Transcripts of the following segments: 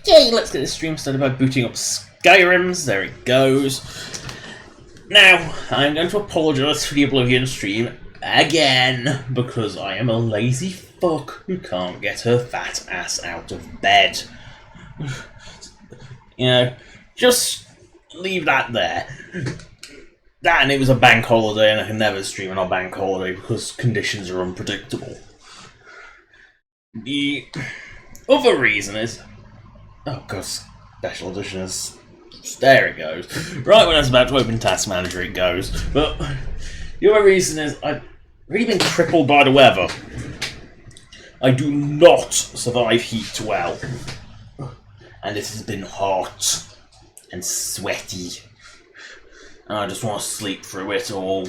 Yay, let's get this stream started by booting up Skyrim. There it goes. Now, I'm going to apologise for the Oblivion stream again, because I am a lazy fuck who can't get her fat ass out of bed. You know, just leave that there. That and it was a bank holiday and I can never stream on a bank holiday because conditions are unpredictable. The other reason is... Oh god, special edition is... There it goes. Right when I was about to open Task Manager it goes. But the other reason is I've really been crippled by the weather. I do not survive heat well. And it has been hot and sweaty. And I just want to sleep through it all.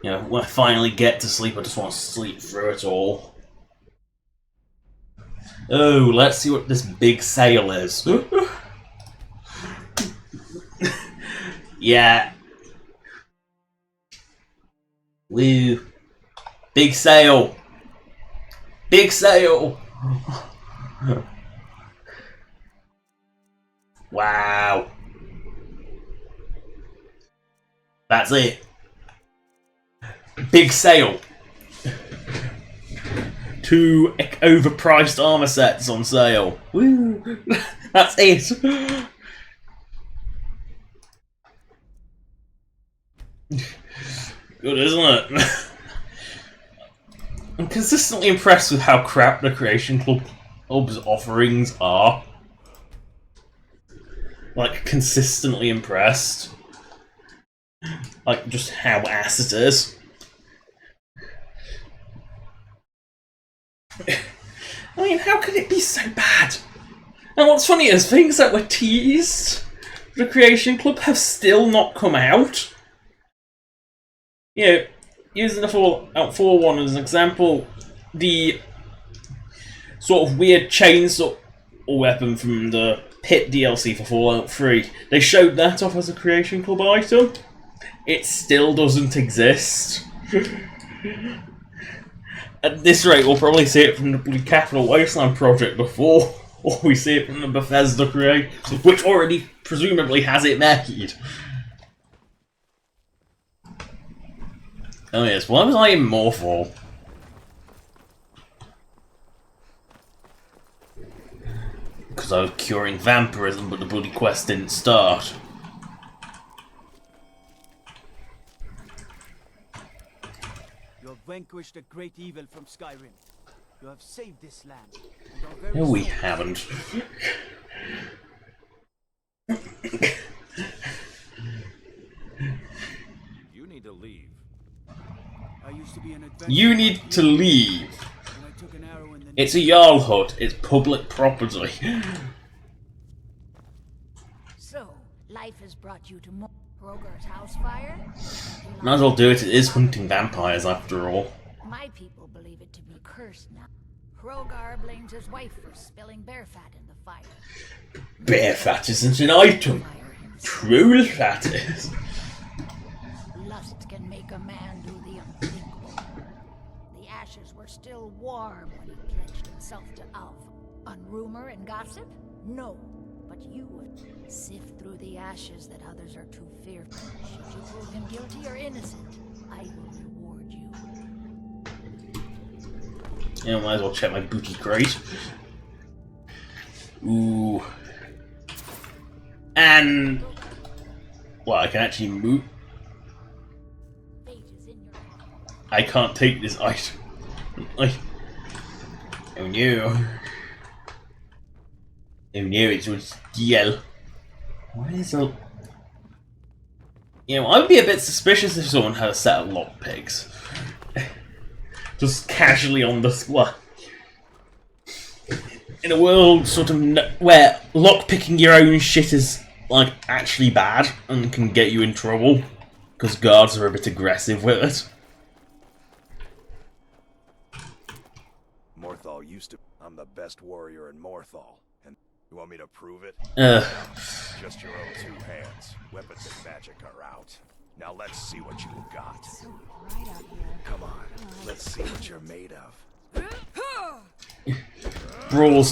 You know, when I finally get to sleep, I just want to sleep through it all. Oh, let's see what this big sail is. Yeah. Woo. Big sail. Big sail. Wow. That's it. Big sale. 2 overpriced armor sets on sale. Woo! That's it. Good, isn't it? I'm consistently impressed with how crap the Creation Club's offerings are. Like, consistently impressed. Like, just how ass it is. I mean, how could it be so bad? And what's funny is, things that were teased for the Creation Club have still not come out. You know, using the Fallout 4 one as an example, the sort of weird chainsaw weapon from the Pit DLC for Fallout 3, they showed that off as a Creation Club item. It still doesn't exist. At this rate, we'll probably see it from the Capital Wasteland project before, or we see it from the Bethesda Creation, which already presumably has it made. Oh yes, why was I in Morphall? Because I was curing vampirism, but the bloody quest didn't start. You have vanquished a great evil from Skyrim. You have saved this land. No, we haven't. You need to leave. I used to be an adventurer. You need to leave. And I took an arrow in the It's a Jarl hut. It's public property. So, life has brought you to Rogar's house fire? Might as well do it. It is hunting vampires after all. My people believe it to be cursed now. Rogar blames his wife for spilling bear fat in the fire. Bear fat isn't an item. Troll fat is. Lust can make a man do the unthinkable. The ashes were still warm when he pledged himself to Alv. On rumor and gossip? No. But you would sift through the ashes that others are too fearful. Should you prove him guilty or innocent, I will reward you. Yeah, might as well check my booty crate. Ooh. And... well, I can actually move. Fate is in your hand. I can't take this item. Like... oh no. Oh no, it's a steal. Why is it... you know, I would be a bit suspicious if someone had a set of lockpicks. Just casually on display. In a world sort of where lockpicking your own shit is like actually bad and can get you in trouble because guards are a bit aggressive with it. Morthal used to. I'm the best warrior in Morthal. And you want me to prove it? Just your own 2 hands. Weapons and magic are out. Now let's see what you got. Right out here. Come on, let's see what you're made of. Brawls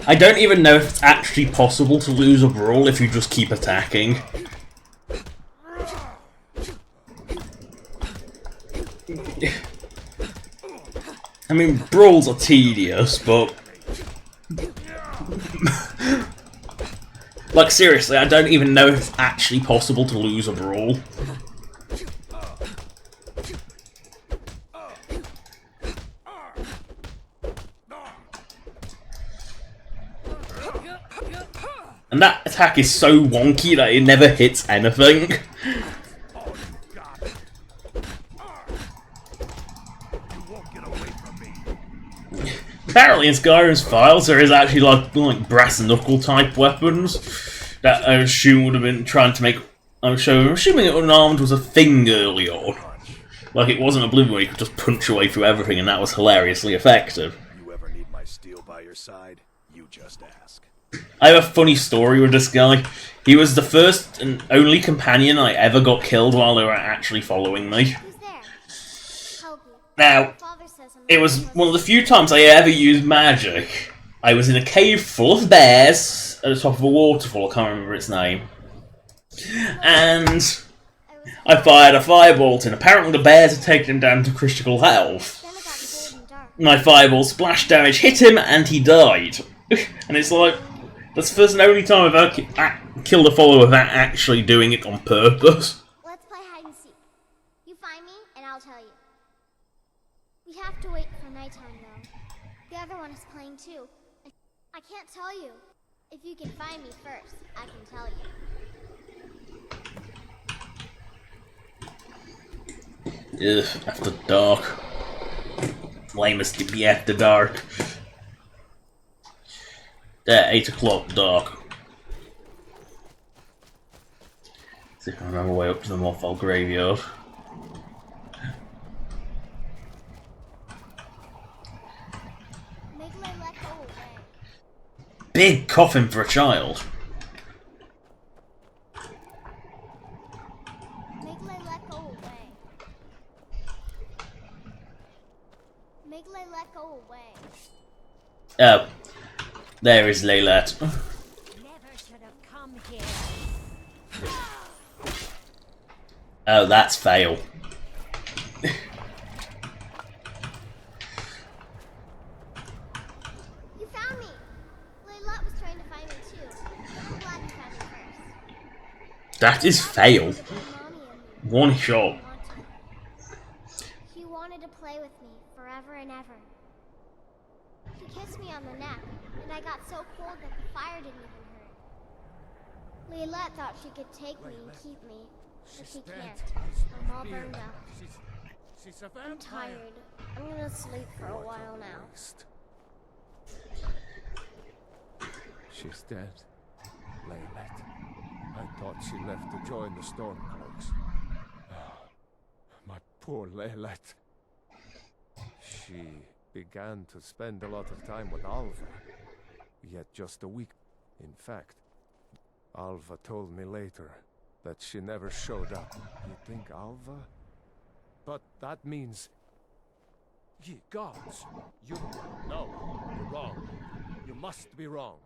are I don't even know if it's actually possible to lose a brawl if you just keep attacking. I mean, brawls are tedious, but... like, seriously, I don't even know if it's actually possible to lose a brawl. And that attack is so wonky that it never hits anything. Apparently in Skyrim's files there is actually like brass knuckle type weapons that I assume would have been trying to make... I'm assuming it unarmed was a thing early on. Like it wasn't Oblivion where you could just punch your way through everything and that was hilariously effective. You ever need my steel by your side? You just ask. I have a funny story with this guy. He was the first and only companion I ever got killed while they were actually following me. Who's there? Help me. Now, Father says I'm it was one of the few times I ever used magic. I was in a cave full of bears at the top of a waterfall, I can't remember its name. And I fired a firebolt and apparently the bears had taken him down to critical health. Then it got cold and dark. My fireball splash damage hit him and he died. And it's like, that's the first and only time I've ever killed a follower without actually doing it on purpose. Let's play hide and seek. You find me, and I'll tell you. We have to wait for nighttime, though. The other one is playing too. I can't tell you. If you can find me first, I can tell you. Ugh, after dark. Lamest to be after dark. There, 8 o'clock, dark. See if I can remember way up to the Moth graveyard. Make my let go away. Big coffin for a child. Make my let go away. Make my let go away. Oh. There is Laylat. Never should have come here. Oh, that's fail. You found me! Layla was trying to find me too. I'm glad you found me first. That is fail. Mommy and me. One shot. He wanted to play with me forever and ever. He kissed me on the neck, and I got so cold that the fire didn't even hurt. Leilette thought she could take me and keep me, but she can't. I'm all burned up. She's a I'm vampire. tired. I'm gonna sleep for a while now. She's dead. Laylet. I thought she left to join the Stormcloaks. My poor Laylet. She began to spend a lot of time with Alva. Yet just a week. In fact, Alva told me later that she never showed up. You think Alva? But that means... Ye gods! No, you're wrong. You must be wrong.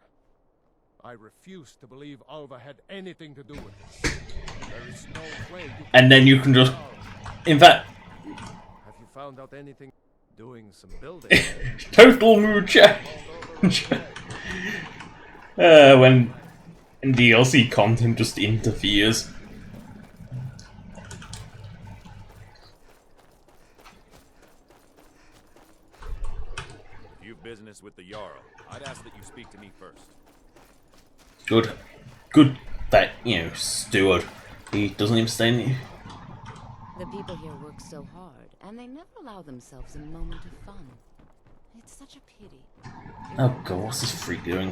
I refuse to believe Alva had anything to do with this. There is no way you can... And then you can just... In fact... Have you found out anything? Doing some building? Total mood change. When DLC content just interferes. If you've business with the Jarl, I'd ask that you speak to me first. Good. Good that, you know, steward. He doesn't even stay in... The people here work so hard, and they never allow themselves a moment of fun. It's such a pity. Oh god, what's this freak doing?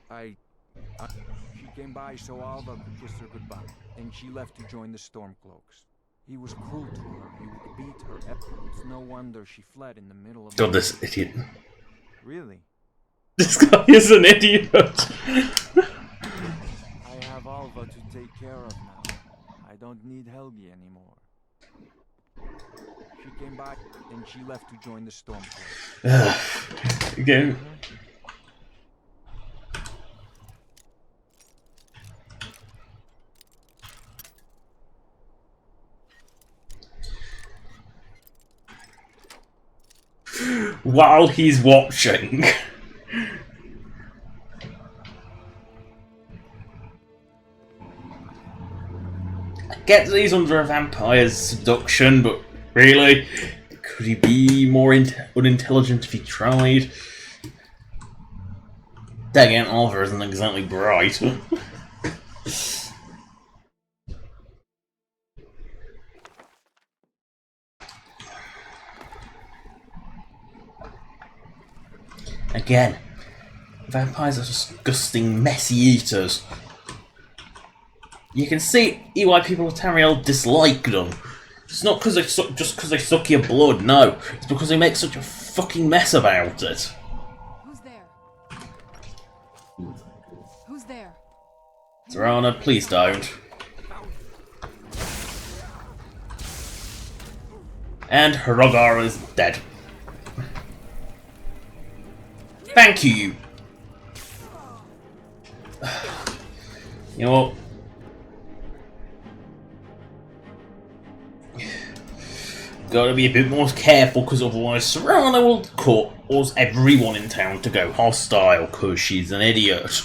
She came by so Alva could kiss her goodbye, and she left to join the Stormcloaks. He was cruel to her. He would beat her. It's no wonder she fled in the middle of... God, this idiot. Really? This guy is an idiot. I have Alva to take care of now. I don't need Helgi anymore. She came back, and she left to join the Stormcloaks. Again. while he's watching. I get that he's under a vampire's seduction, but really? Could he be more unintelligent if he tried? DeviantART isn't exactly bright. Again, vampires are disgusting, messy eaters. You can see why people with Tariel dislike them. It's not because just because they suck your blood, no. It's because they make such a fucking mess about it. Who's there? Who's there? Serana, please don't. And Rogar is dead. Thank you. You know what? Gotta be a bit more careful, because otherwise Serana will cause everyone in town to go hostile, because she's an idiot.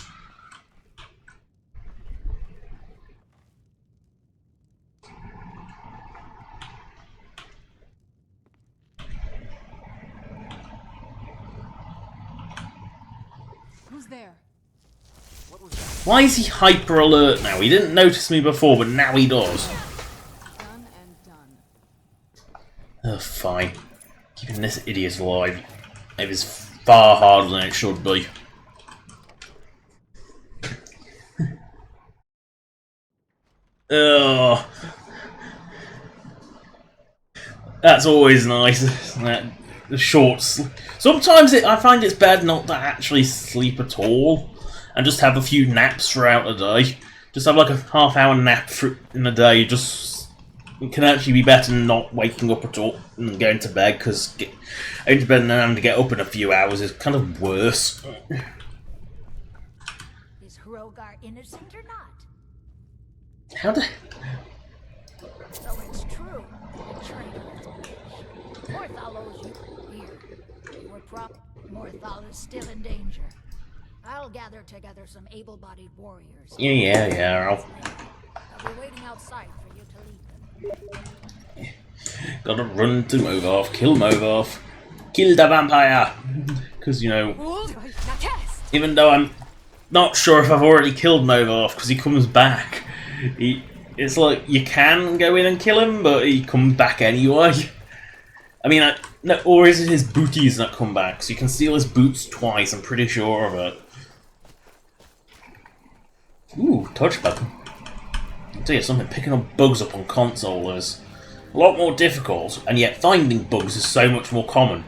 Who's there? Why is he hyper alert now? He didn't notice me before, but now he does. Done and done. Oh, fine. Keeping this idiot alive is far harder than it should be. Ugh. That's always nice. The shorts. Sometimes I find it's bad not to actually sleep at all, and just have a few naps throughout the day. Just have like a half-hour nap in the day. It can actually be better than not waking up at all and going to bed, because going to bed and then having to get up in a few hours is kind of worse. Is Hrogar innocent or not? How the... So it's true. The traitor is a bitch. Morthal owes you here. You were Morthal is still in danger. I'll gather together some able-bodied warriors. Yeah. I'll be waiting outside for you to lead them. Gotta run to Movarth, kill Movarth, kill the vampire! Because, you know, even though I'm not sure if I've already killed Movarth, because he comes back, it's like, you can go in and kill him, but he comes back anyway. I mean, no, or is it his booties that come back? So you can steal his boots twice, I'm pretty sure of it. Ooh, touch button. I'll tell you something, picking up bugs up on console is a lot more difficult, and yet finding bugs is so much more common.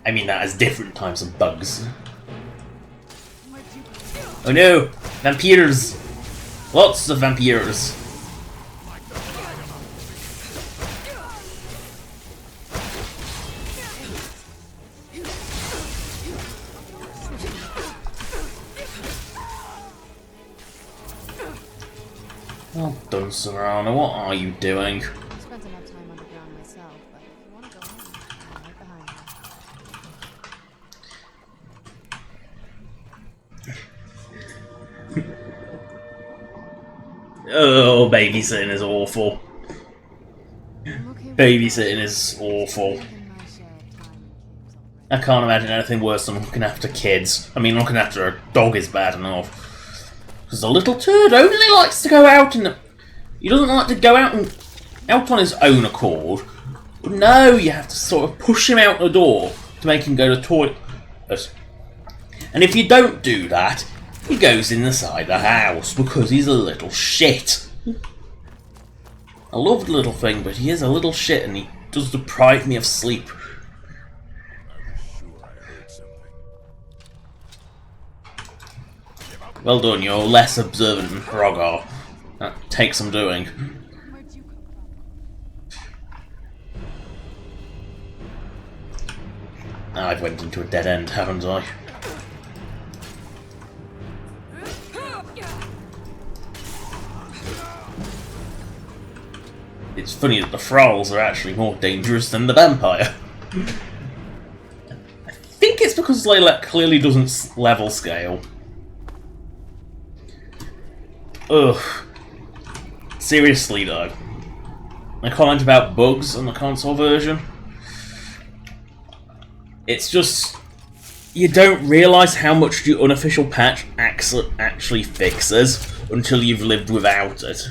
I mean that as different types of bugs. Oh no! Vampires! Lots of vampires! Well done, Serana. What are you doing? I spent enough time underground myself, but if you want to go home, I'm right behind you. Oh, babysitting is awful. I'm okay with Babysitting that. is awful. Taken my share of time in caves already. I can't imagine anything worse than looking after kids. I mean, looking after a dog is bad enough. Because the little turd only likes to go out and... He doesn't like to go out on his own accord. But no, you have to sort of push him out the door to make him go to the toilet. And if you don't do that, he goes inside the house because he's a little shit. I love the little thing, but he is a little shit and he does deprive me of sleep. Well done, you're less observant than Hrogar. That takes some doing. Where'd you come from? I've went into a dead end, haven't I? It's It's funny that the thralls are actually more dangerous than the vampire. I think it's because Layla clearly doesn't level scale. Ugh. Seriously though. My comment about bugs on the console version. It's just... you don't realise how much the unofficial patch actually fixes until you've lived without it.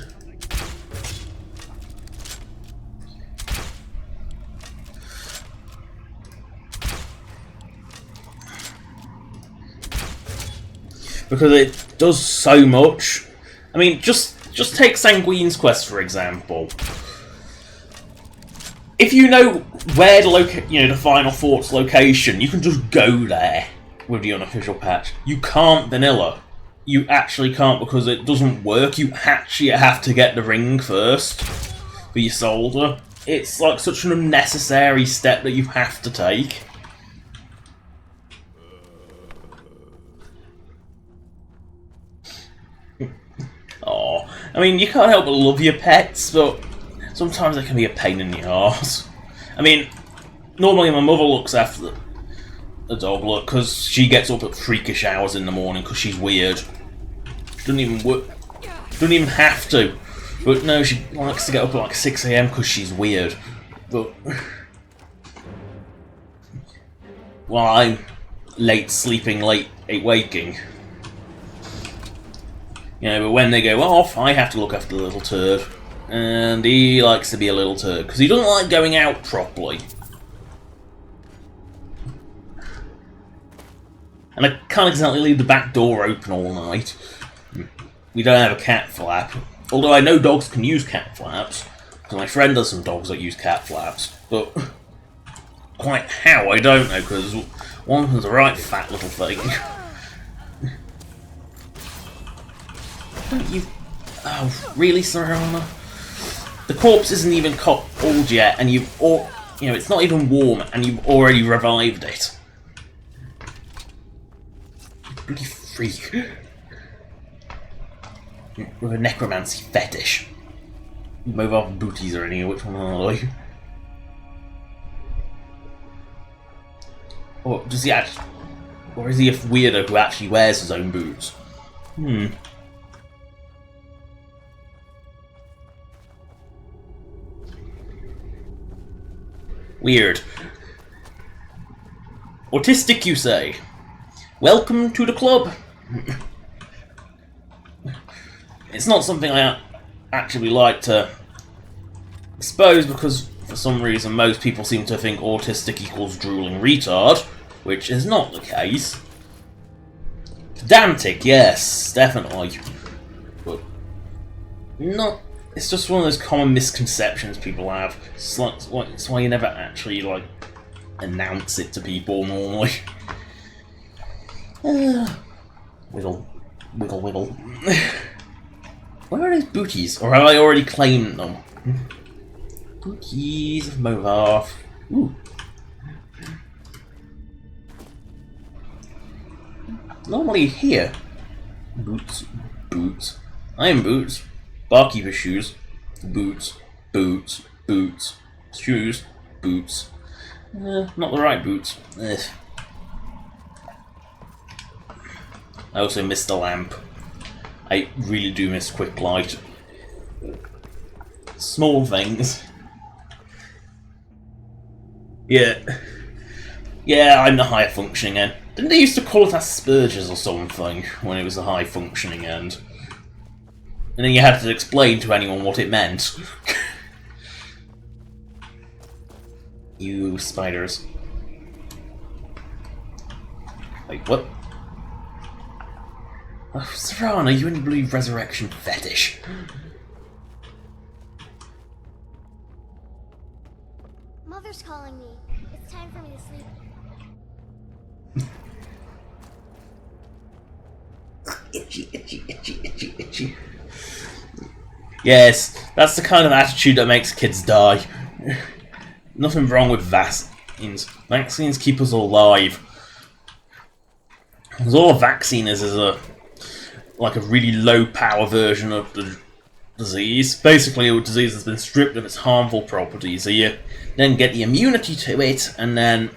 Because it does so much. I mean, just take Sanguine's Quest for example. If you know where the final fort's location, you can just go there with the unofficial patch. You can't vanilla. You actually can't because it doesn't work. You actually have to get the ring first for your soldier. It's like such an unnecessary step that you have to take. Oh, I mean, you can't help but love your pets, but sometimes they can be a pain in the arse. I mean, normally my mother looks after the dog, because she gets up at freakish hours in the morning because she's weird. She doesn't even work. Doesn't even have to. But no, she likes to get up at like 6 AM because she's weird. But while I'm late sleeping, late waking. You know, but when they go off, I have to look after the little turd. And he likes to be a little turd, because he doesn't like going out properly. And I can't exactly leave the back door open all night. We don't have a cat flap. Although I know dogs can use cat flaps, because my friend does some dogs that use cat flaps. But quite how, I don't know, because one of them's a right fat little thing. Don't you... Oh, really, Serana? The corpse isn't even cold yet, and it's not even warm, and you've already revived it. You bloody freak. With a necromancy fetish. Mobile booties or any, which one are they? Or does he actually... Or is he a weirdo who actually wears his own boots? Weird. Autistic, you say? Welcome to the club. It's not something I actually like to expose because, for some reason, most people seem to think autistic equals drooling retard, which is not the case. Pedantic, yes, definitely. But not... It's just one of those common misconceptions people have. It's why you never actually, like, announce it to people normally. Wiggle. Wiggle, wiggle. Where are those booties? Or have I already claimed them? Booties of Movarth. Ooh. Normally here. Boots. Boots. I am boots. Barkeeper shoes. Boots. Boots. Boots. Shoes. Boots. Not the right boots. Ugh. I also miss the lamp. I really do miss quick light. Small things. Yeah. Yeah, I'm the higher functioning end. Didn't they used to call it Asperger's or something when it was the high functioning end? And then you had to explain to anyone what it meant. You spiders. Wait, what? Oh, Serana, you only believe resurrection fetish. Mother's calling me. It's time for me to sleep. Itchy, itchy, itchy, itchy, itchy. Yes, that's the kind of attitude that makes kids die. Nothing wrong with vaccines. Vaccines keep us alive. Because all a vaccine is a like a really low power version of the disease. Basically, a disease has been stripped of its harmful properties, so you then get the immunity to it, and then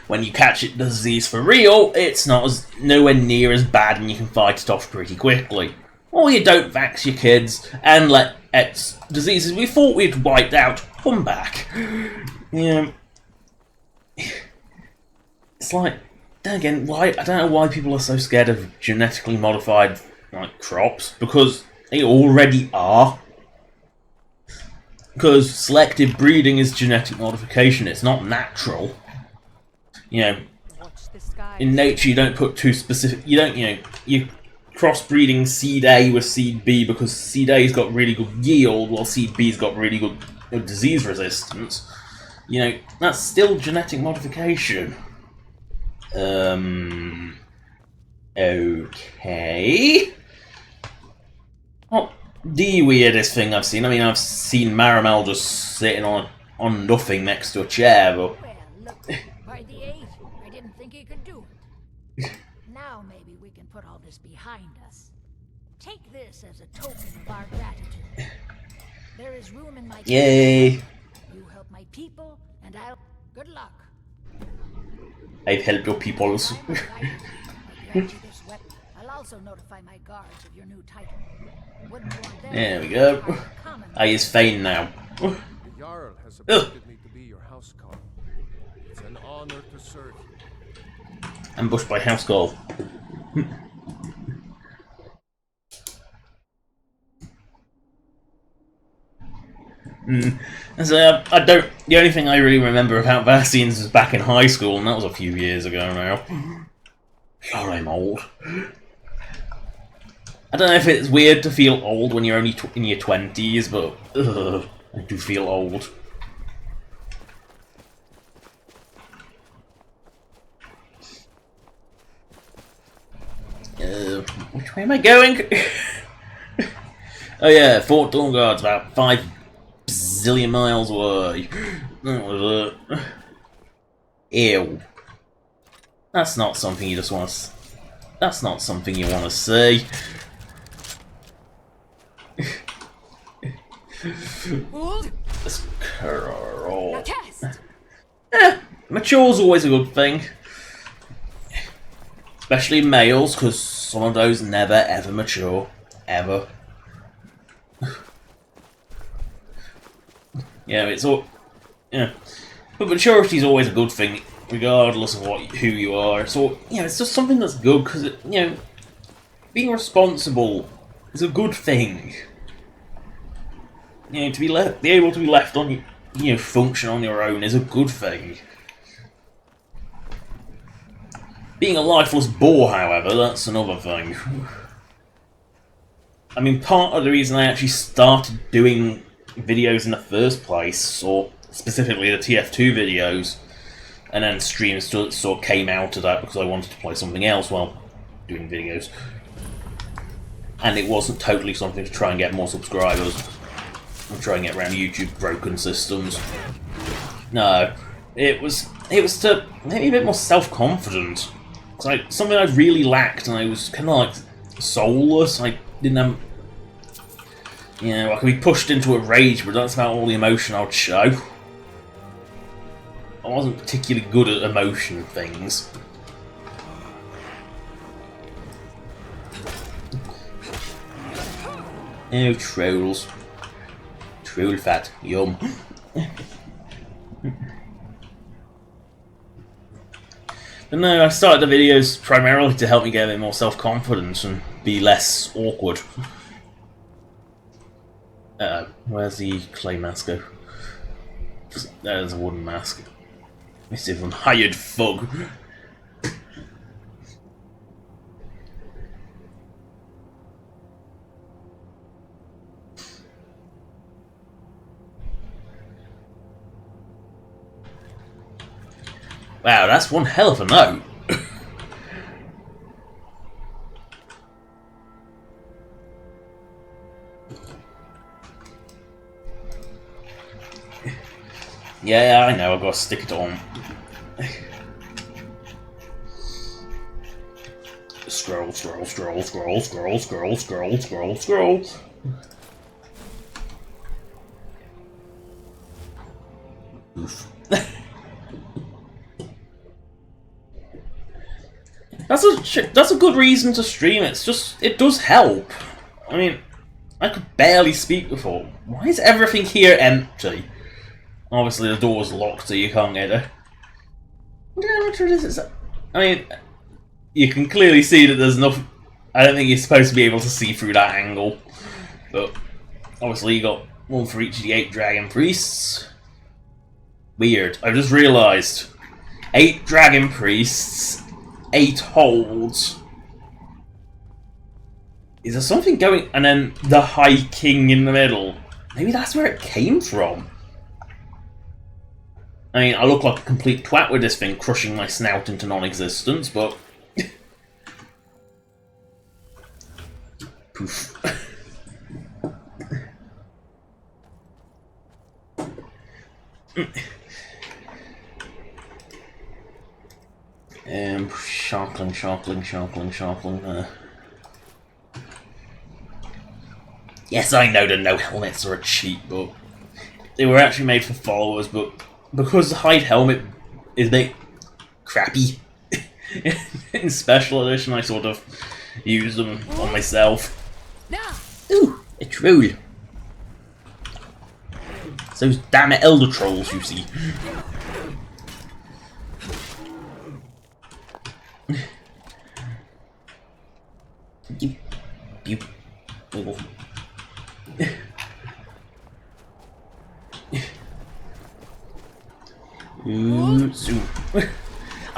when you catch the disease for real, it's nowhere near as bad, and you can fight it off pretty quickly. Or you don't vax your kids and let diseases we thought we'd wiped out come back. Yeah. It's like, then again, I don't know why people are so scared of genetically modified crops, because they already are. Because selective breeding is genetic modification, it's not natural. In nature you don't put too specific, you crossbreeding seed A with seed B because seed A's got really good yield while seed B's got really good disease resistance. That's still genetic modification. Okay. Not the weirdest thing I've seen. I mean, I've seen Maramel just sitting on nothing next to a chair, but... Well, look, by the 8, I didn't think he could do it. Now maybe we can put all this behind us. Take this as a token of our gratitude. There is room in my Yay! You help my people, and I'll... Good luck. I've helped your peoples. I'll grant you this weapon. I'll also notify my guards of your new title. Wouldn't want them There we go. to find a common- I is Fane now. The Jarl has appointed me to be your house call. It's an honor to serve you. Ambushed by house call. So, the only thing I really remember about vaccines was back in high school, and that was a few years ago now. God, I'm old. I don't know if it's weird to feel old when you're only in your 20s, but I do feel old. Which way am I going? Oh yeah, Fort Dawnguard's about 5 zillion miles away. That was ew. That's not something you just want to... That's not something you want to see. This curl. Mature's always a good thing. Especially males, because some of those never ever mature. Ever. It's all... Yeah. But maturity is always a good thing, regardless of who you are. So, it's just something that's good, because, being responsible is a good thing. To be able to be left on, function on your own is a good thing. Being a lifeless bore, however, that's another thing. I mean, part of the reason I actually started doing videos in the first place, or specifically the TF2 videos, and then streams sort of came out of that because I wanted to play something else while doing videos. And it wasn't totally something to try and get more subscribers. I'm trying to get around YouTube broken systems. No, it was to make me a bit more self-confident. Something I really lacked, and I was kind of like soulless. I didn't have, I could be pushed into a rage, but that's about all the emotion I would show. I wasn't particularly good at emotion things. Oh, trolls. Troll fat, yum. But no, I started the videos primarily to help me get a bit more self-confidence and be less awkward. Where's the clay mask go? There's a wooden mask. It's even hired fug. Wow, that's one hell of a note. Yeah, I know, I've got to stick it on. Scroll, scroll, scroll, scroll, scroll, scroll, scroll, scroll, scroll. That's a good reason to stream. It does help. I mean, I could barely speak before. Why is everything here empty? Obviously the door's locked, so you can't get it. I mean, you can clearly see that there's enough. I don't think you're supposed to be able to see through that angle, but obviously you got one for each of the 8 dragon priests. Weird. I just realised 8 dragon priests, 8 holds. Is there something going? And then the High King in the middle. Maybe that's where it came from. I mean, I look like a complete twat with this thing crushing my snout into non-existence, but... Poof. Sharkling. Yes, I know that no helmets are a cheat, but they were actually made for followers, but because the hide helmet is a bit crappy in special edition, I sort of use them on myself. Ooh, a troll. It's those damn elder trolls, you see.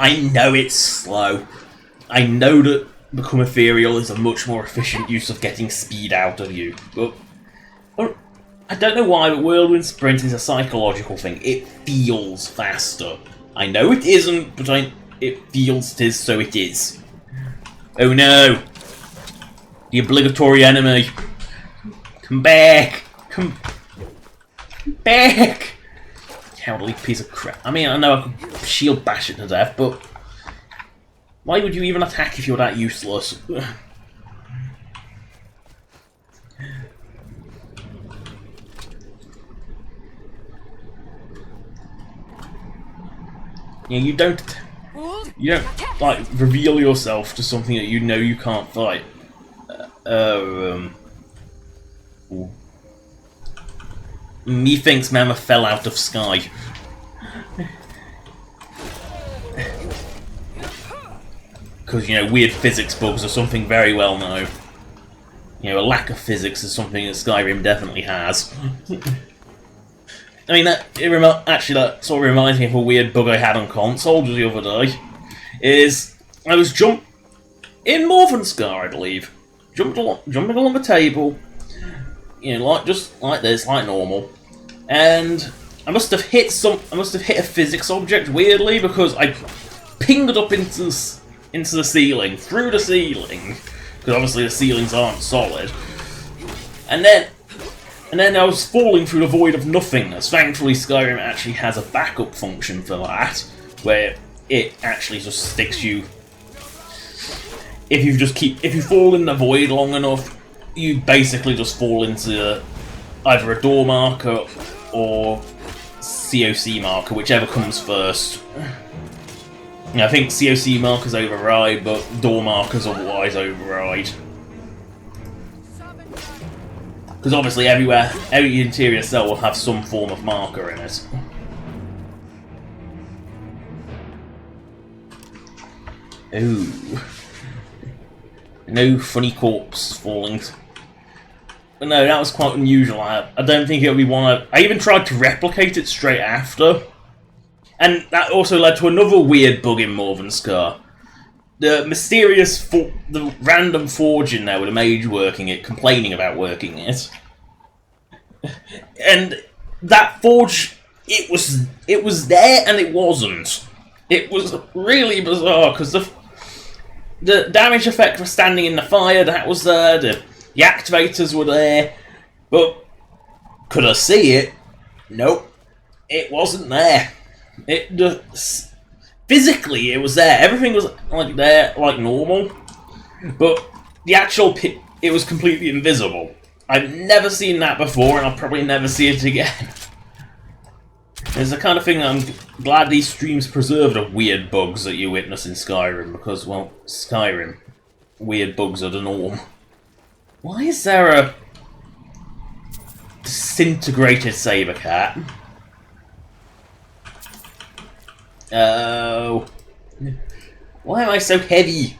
I know it's slow. I know that Become Ethereal is a much more efficient use of getting speed out of you, but I don't know why, but Whirlwind Sprint is a psychological thing. It feels faster. I know it isn't, but it feels it is, so it is. Oh no! The obligatory enemy! Come back! Come back! Cowardly piece of crap. I mean, I know I could shield bash it to death, but why would you even attack if you're that useless? Yeah, you don't like reveal yourself to something that you know you can't fight. Methinks Mama fell out of sky. Because, you know, weird physics bugs are something very well known. You know, a lack of physics is something that Skyrim definitely has. I mean, that sort of reminds me of a weird bug I had on console just the other day. I was in Morvenscar, I believe. Jumping along the table, you know, just like this, like normal. And I must have hit a physics object weirdly because I pinged up into the ceiling, through the ceiling, because obviously the ceilings aren't solid. And then I was falling through the void of nothingness. Thankfully, Skyrim actually has a backup function for that, where it actually just sticks you. If you fall in the void long enough, you basically just fall into either a door marker or COC marker, whichever comes first. I think COC markers override, but door markers otherwise override. Because obviously every interior cell will have some form of marker in it. Ooh. No funny corpse falling. But no, that was quite unusual. I don't think it would be one I even tried to replicate it straight after. And that also led to another weird bug in Morvenscar. The the random forge in there with a mage working it, complaining about working it. And that forge, it was there and it wasn't. It was really bizarre, because the damage effect for standing in the fire, that was there, the activators were there, but could I see it? Nope. It wasn't there. It just physically it was there. Everything was like there, like normal, but the actual pit, it was completely invisible. I've never seen that before, and I'll probably never see it again. It's the kind of thing that I'm glad these streams preserve the weird bugs that you witness in Skyrim, because, well, Skyrim, weird bugs are the norm. Why is there a disintegrated saber cat? Oh. Why am I so heavy?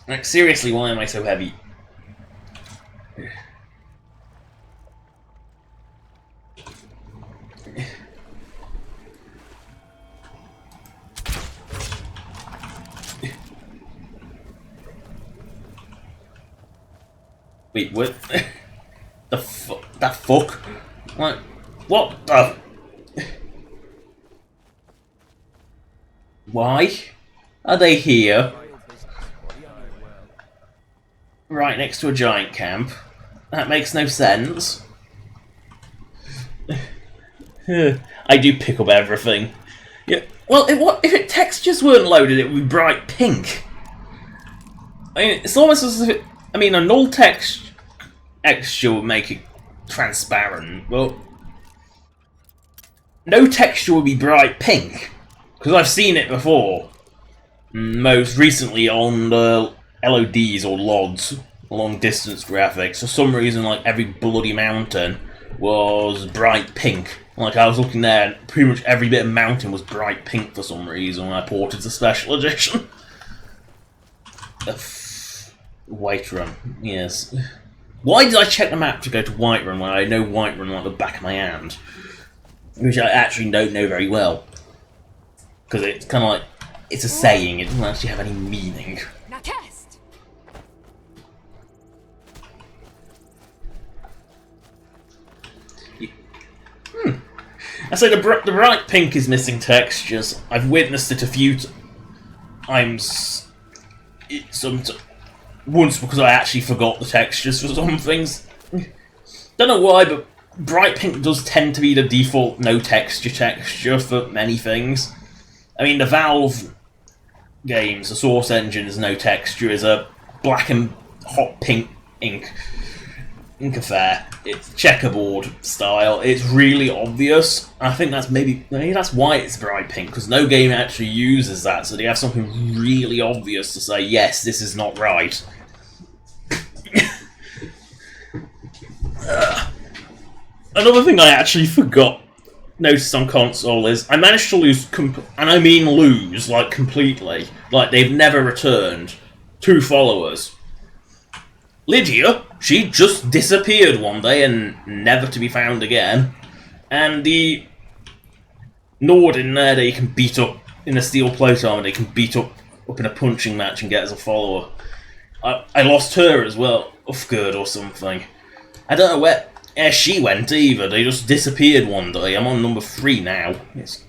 Like, seriously, why am I so heavy? Wait, what? The fuck? What the? Why are they here? Right next to a giant camp. That makes no sense. I do pick up everything. Yeah. Well, if textures weren't loaded, it would be bright pink. I mean, it's almost as if a null texture would make it transparent, but no texture would be bright pink, because I've seen it before. Most recently on the LODs or LODs, long distance graphics. For some reason, like, every bloody mountain was bright pink. Like, I was looking there, and pretty much every bit of mountain was bright pink for some reason when I ported to Special Edition. Whiterun, yes. Why did I check the map to go to Whiterun when I know Whiterun like the back of my hand? Which I actually don't know very well. Because it's kind of like, it's a saying, it doesn't actually have any meaning. Now test. I say the bright pink is missing textures. I've witnessed it a few times. Once because I actually forgot the textures for some things. Don't know why, but bright pink does tend to be the default no texture for many things. I mean, the Valve games, the Source Engine is no texture, is a black and hot pink ink affair. It's checkerboard style. It's really obvious. I think that's maybe that's why it's bright pink, because no game actually uses that, so they have something really obvious to say, yes, this is not right. Another thing I actually noticed on console is I managed to lose, and I mean lose, like, completely. Like, they've never returned 2 followers. Lydia, she just disappeared one day and never to be found again. And the Nord in there that you can beat up in a steel plate armor, they can beat up in a punching match and get as a follower. I lost her as well, Ufgird or something. I don't know where she went either, they just disappeared one day. I'm on number 3 now. It's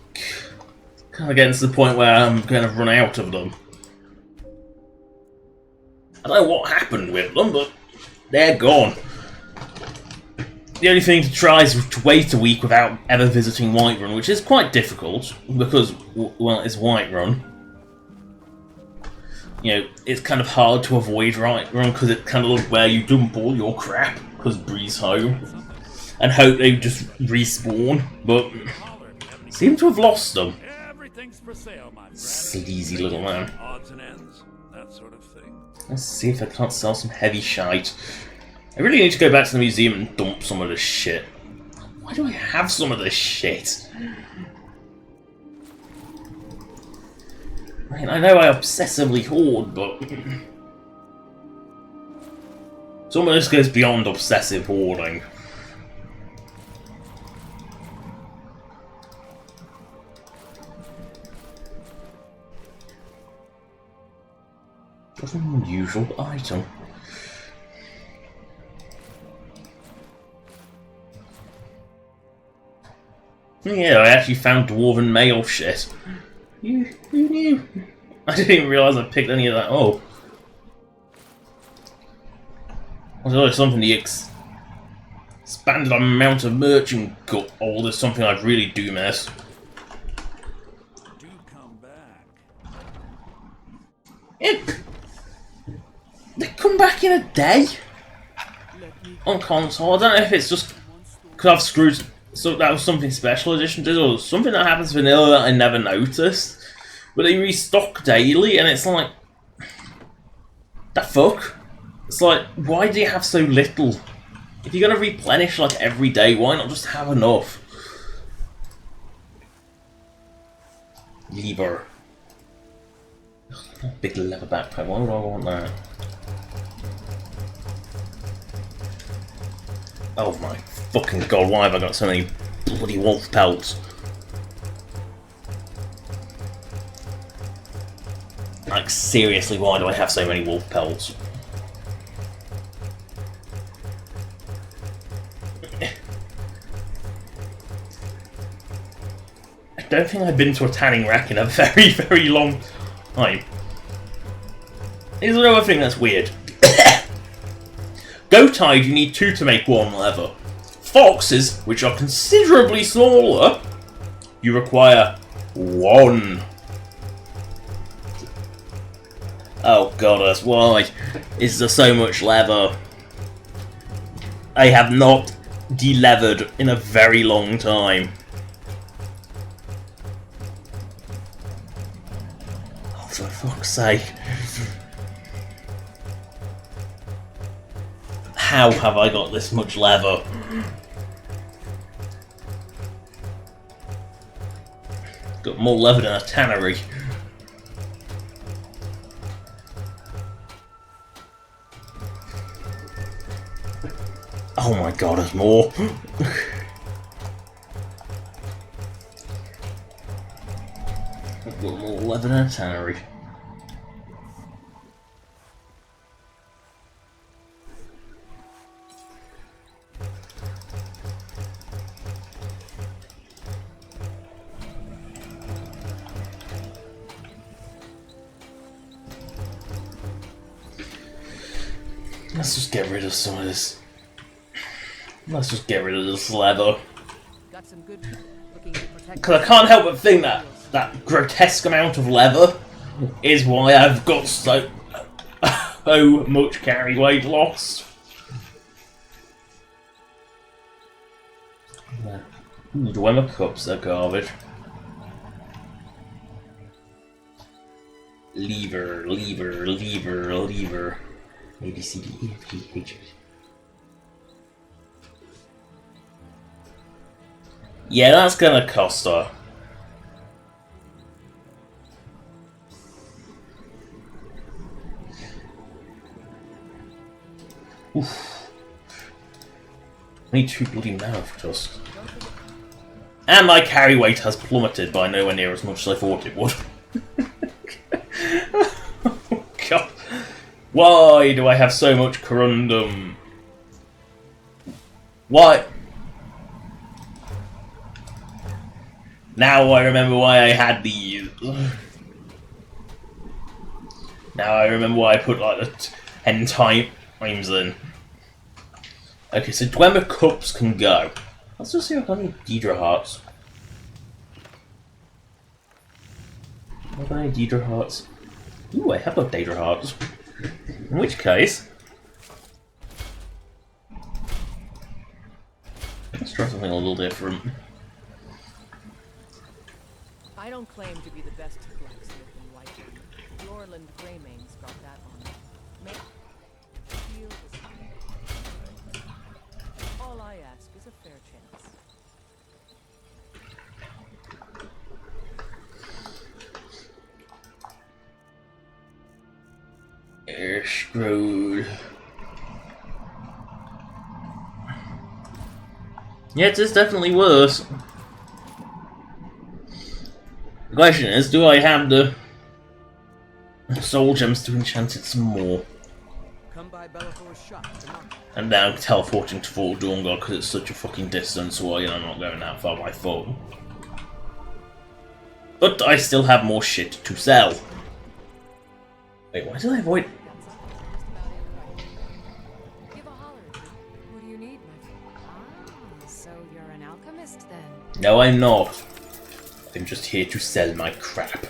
kind of getting to the point where I'm going to run out of them. I don't know what happened with them, but they're gone. The only thing to try is to wait a week without ever visiting Whiterun, which is quite difficult, because, well, it's Whiterun. You know, it's kind of hard to avoid Whiterun, because it's kind of where you dump all your crap, because Bree's home, and hope they just respawn, but seem to have lost them. Sleazy little man. Let's see if I can't sell some heavy shite. I really need to go back to the museum and dump some of this shit. Why do I have some of this shit? I mean, I know I obsessively hoard, but some of this goes beyond obsessive hoarding. What an unusual item. Yeah, I actually found dwarven mail shit. Who knew? I didn't even realise I picked any of that up. There's always something the expanded amount of merchant gold is something I really do miss. Do come back. They come back in a day? On console. I don't know if it's just Because I've screwed. So that was something special edition did, or something that happens vanilla that I never noticed. But they restock daily, and it's like, the fuck? It's like, why do you have so little? If you're gonna replenish like every day, why not just have enough? Lever. Big leather backpack. Why would I want that? Oh my fucking god! Why have I got so many bloody wolf pelts? Like seriously, why do I have so many wolf pelts? I don't think I've been to a tanning rack in a very, very long time. Here's another thing that's weird. Goat hide, you need 2 to make 1 leather. Foxes, which are considerably smaller, you require 1. Oh goddess, why is there so much leather? I have not de-leathered in a very long time. Oh, for fuck's sake. How have I got this much leather? Got more leather than a tannery. Oh my god, there's more. I've got more leather than a tannery. Let's just get rid of some of this. Let's just get rid of this leather. Because I can't help but think that that grotesque amount of leather is why I've got so much carry weight lost. Ooh, the Wemmer cups are garbage. Lever, lever, lever, lever. A, B, C, D, E, F, G, H. Yeah, that's gonna cost her. Oof. I need 2 bloody mouth tusks. And my carry weight has plummeted by nowhere near as much as I thought it would. Oh god. Why do I have so much corundum? Why? Now I remember why I had these. Now I remember why I put like the 10 times in. Okay, so Dwemer cups can go. Let's just see if I got any Deidre hearts. Have I got any Deidre hearts? Ooh, I have got Deidre hearts. In which case, let's try something a little different. I don't claim to be the best blacksmith in Whiteland. Lorland Greymaine's got that on me. Make feel this. All I ask is a fair chance. Air screwed. Yeah, it is definitely worse. The question is, do I have the soul gems to enchant it some more? Come by Bellathor's shop. And now teleporting to Fort Dawnguard because it's such a fucking distance away and I'm not going that far by foot. But I still have more shit to sell. Wait, why did I avoid? What do you need, my friend? Ah, so you're an alchemist then? No, I'm not. I'm just here to sell my crap.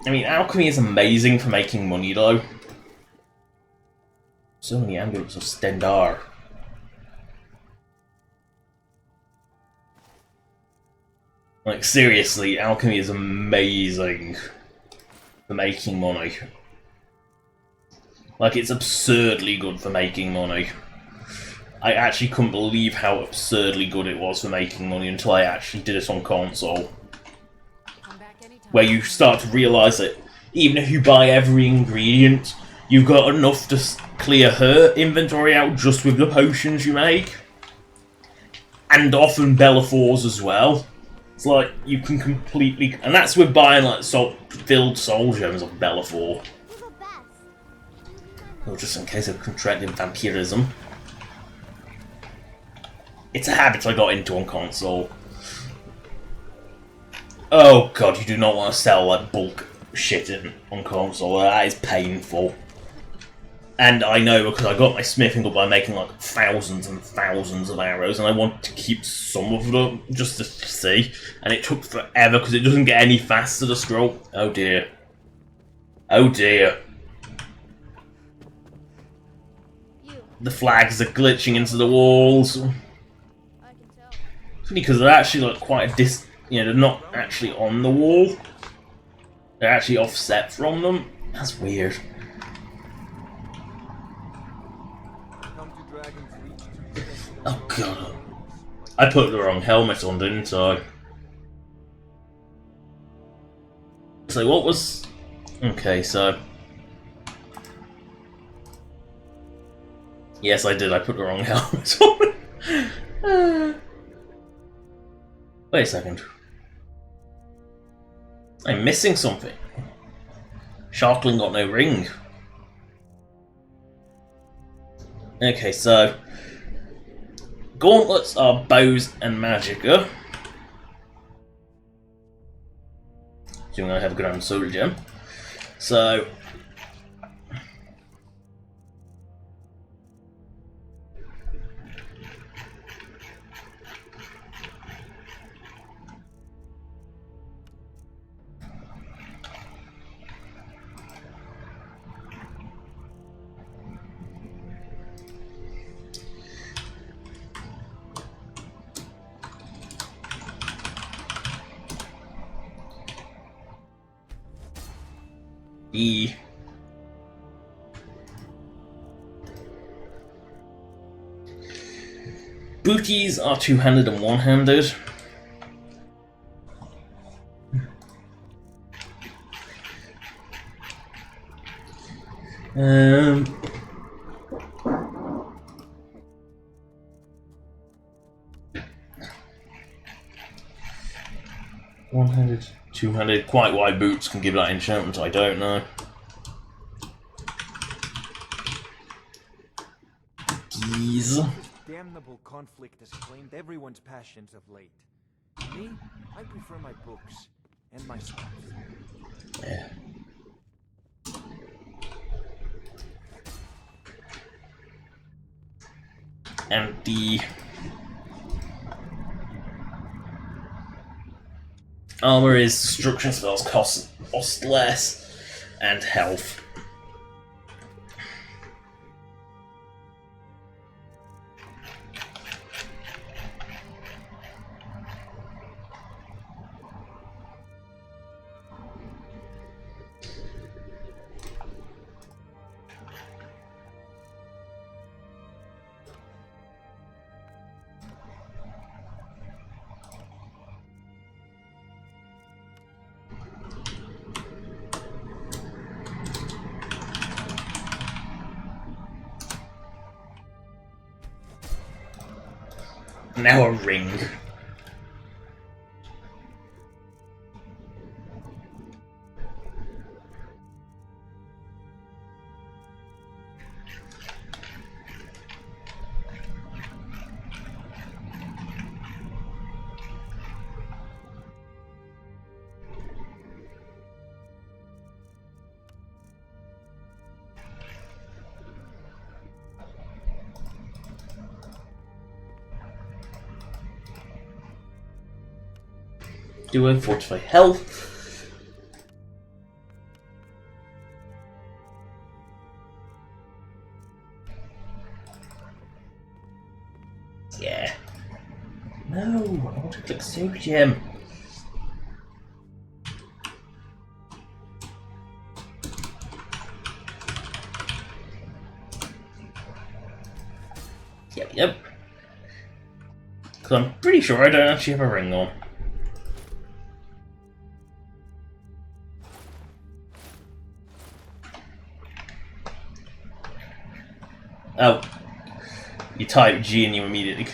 I mean, alchemy is amazing for making money, though. So many amulets of Stendar. Like, seriously, alchemy is amazing for making money. Like, it's absurdly good for making money. I actually couldn't believe how absurdly good it was for making money until I actually did it on console. Where you start to realise that even if you buy every ingredient, you've got enough to clear her inventory out just with the potions you make. And often Bellafor's as well. It's like, you can completely... And that's with buying, like, filled soul gems of Bellafor. Well, just in case I've contracted vampirism. It's a habit I got into on console. Oh god, you do not want to sell like bulk shit on console. That is painful. And I know because I got my smithing up by making like thousands and thousands of arrows, and I want to keep some of them just to see. And it took forever because it doesn't get any faster to scroll. Oh dear. Oh dear. The flags are glitching into the walls. It's funny because they're actually like quite a they're not actually on the wall. They're actually offset from them. That's weird. Oh god. I put the wrong helmet on, didn't I? So what was... Okay, so... Yes, I did. I put the wrong helmet on. Wait a second. I'm missing something. Sharkling got no ring. Okay, so... Gauntlets are bows and magicka. So I'm going to have a grand soul gem. So... Booties are two-handed and one-handed. One-handed, two-handed. Quite why boots can give that enchantment, I don't know. Geese. Damnable conflict has claimed everyone's passions of late. Me, I prefer my books and my stuff. Yeah. And the armor is destruction spells cost less and health. Now a ring. Do a fortify health. Yeah. No, I want to click Super Gem. Yep. Because I'm pretty sure I don't actually have a ring on. Oh. You type G and you immediately...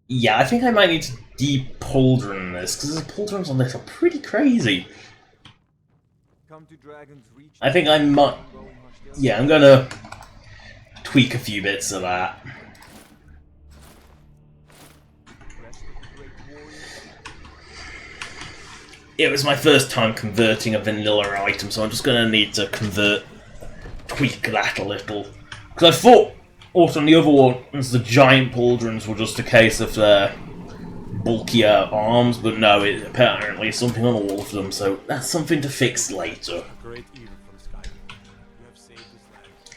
Yeah, I think I might need to de-pauldron this, because the pauldrons on this are pretty crazy. I think I might... Yeah, I'm gonna tweak a few bits of that. It was my first time converting a vanilla item, so I'm just gonna need to tweak that a little. Because I thought, also on the other ones, the giant pauldrons were just a case of their bulkier arms, but no, it apparently is something on all of them, so that's something to fix later.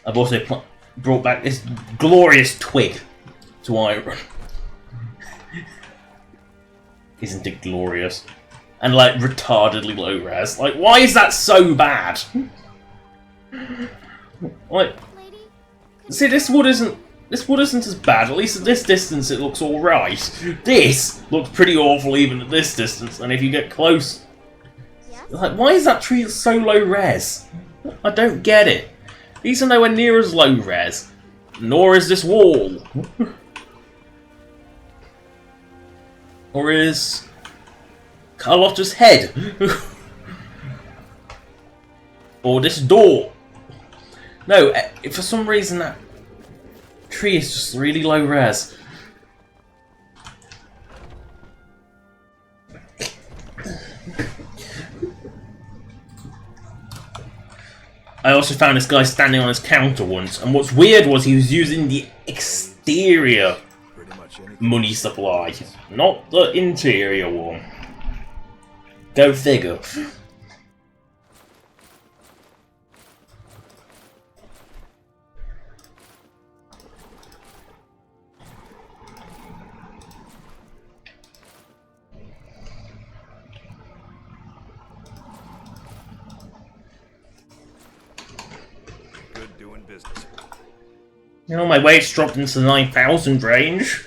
I've also brought back this glorious twig to iron. Isn't it glorious? And like retardedly low res. Like, why is that so bad? Like, see, this wood isn't as bad. At least at this distance, it looks all right. This looks pretty awful even at this distance. And if you get close, like, why is that tree so low res? I don't get it. These are nowhere near as low res, nor is this wall, or is Carlotta's head, or this door. No, for some reason that tree is just really low res. I also found this guy standing on his counter once, and what's weird was he was using the exterior money supply, not the interior one. Go figure. You know, my weight's dropped into the 9,000 range.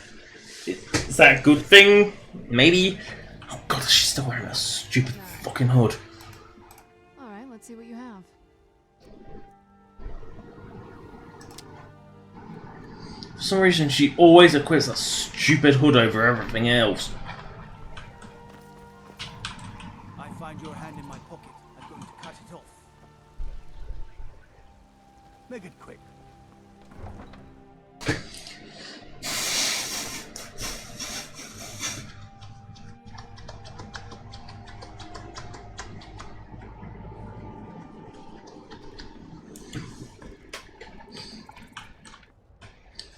Is that a good thing? Maybe? Oh god, she's still wearing that stupid fucking hood. Alright, let's see what you have. For some reason, she always equips that stupid hood over everything else. I find your hand in my pocket. I'm going to cut it off. Make it quick.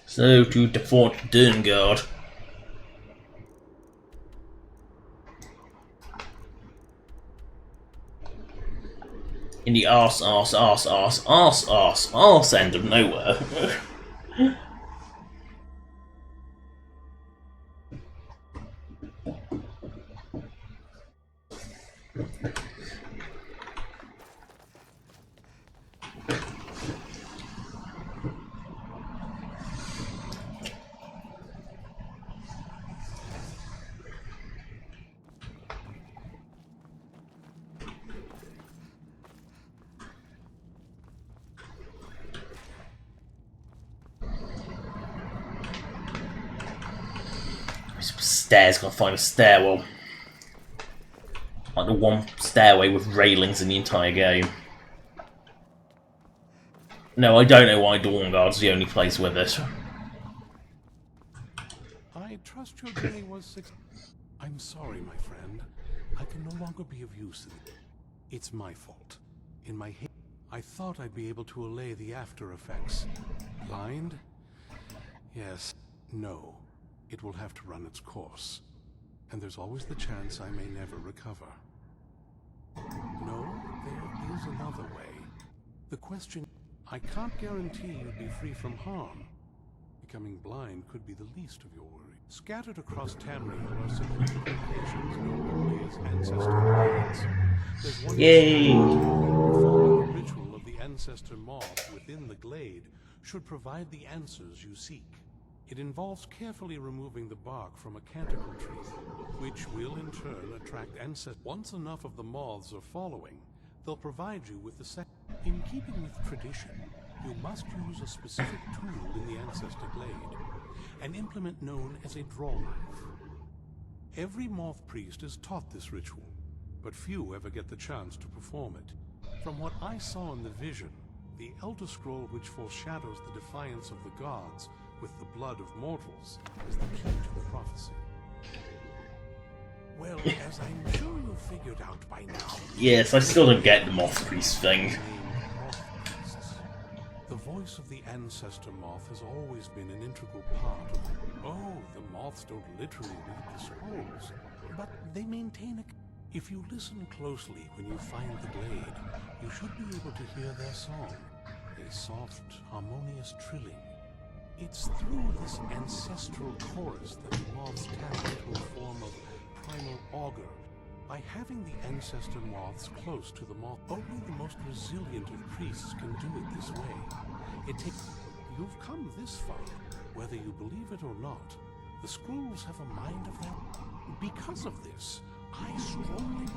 So, to the Fort Dungard. In the arse end of nowhere. Stairs, gonna find a stairwell. Like the one stairway with railings in the entire game. No, I don't know why Dawnguard's the only place with it. I trust your journey was I'm sorry, my friend. I can no longer be of use. It's my fault. In my haste, I thought I'd be able to allay the after effects. Blind? Yes. No. It will have to run its course. And there's always the chance I may never recover. No, there is another way. The question, I can't guarantee you'd be free from harm. becoming blind could be the least of your worries. Scattered across Tamriel are secluded locations known only as ancestor glades. There's one performing the ritual of the ancestor moth within the glade should provide the answers you seek. It involves carefully removing the bark from a canticle tree, which will in turn attract ancestors. Once enough of the moths are following, they'll provide you with the second. In keeping with tradition, you must use a specific tool in the ancestor glade, an implement known as a draw knife. Every Moth Priest is taught this ritual, but few ever get the chance to perform it. From what I saw in the vision, the Elder Scroll which foreshadows the defiance of the gods with the blood of mortals is the key to the prophecy. Well, as I'm sure you've figured out by now... Yes, I still don't get the Moth Priest thing. The voice of the ancestor moth has always been an integral part of... Oh, the moths don't literally read the scrolls, but they maintain a... If you listen closely when you find the glade, you should be able to hear their song, a soft, harmonious trilling. It's through this ancestral chorus that the moths tap into a form of primal augur. By having the ancestor moths close to the moth, only the most resilient of priests can do it this way. It takes... You've come this far, whether you believe it or not. The scrolls have a mind of their own. Because of this, I strongly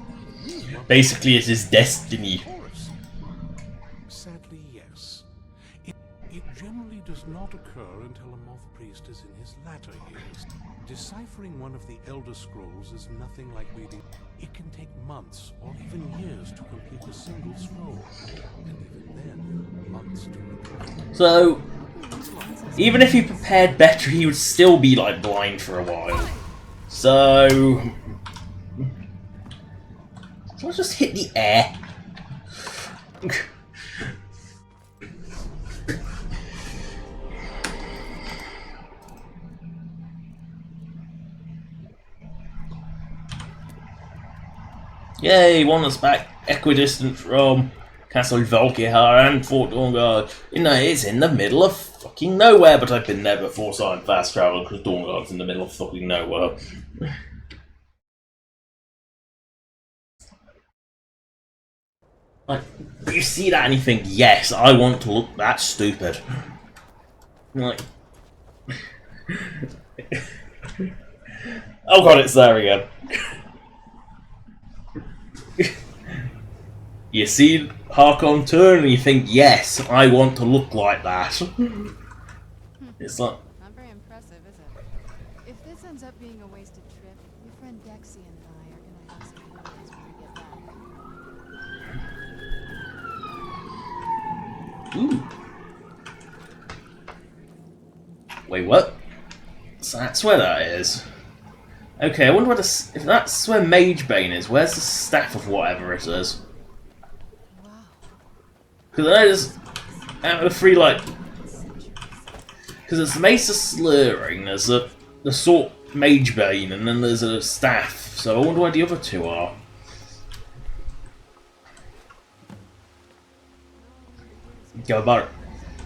believe you... Basically, it's his destiny. Sadly, yes. It generally does not occur until a Moth Priest is in his latter years. Deciphering one of the Elder Scrolls is nothing like reading. It can take months or even years to complete a single scroll, and even then, months to recover. So, even if he prepared better, he would still be, like, blind for a while. So... I'll just hit the air. Yay, one that's back equidistant from Castle Valkihar and Fort Dawnguard. You know, it's in the middle of fucking nowhere, but I've been there before, so I'm fast traveling because Dawnguard's in the middle of fucking nowhere. Like, you see that and you think, yes, I want to look that stupid. Like... oh god, it's there again. You see Harkon turn and you think, yes, I want to look like that. It's like... Not very impressive, is it? If this ends up being a wasted trip, your friend Dexy and I are gonna have some worries when we get back. Ooh. Wait, what? So that's where that is. Okay, I wonder where if that's where Magebane is, where's the staff of whatever it is? Because I just out of the three, like, because there's the Mace of Slurring, there's the Sword Magebane, and then there's a staff. So I wonder where the other two are. Go about it.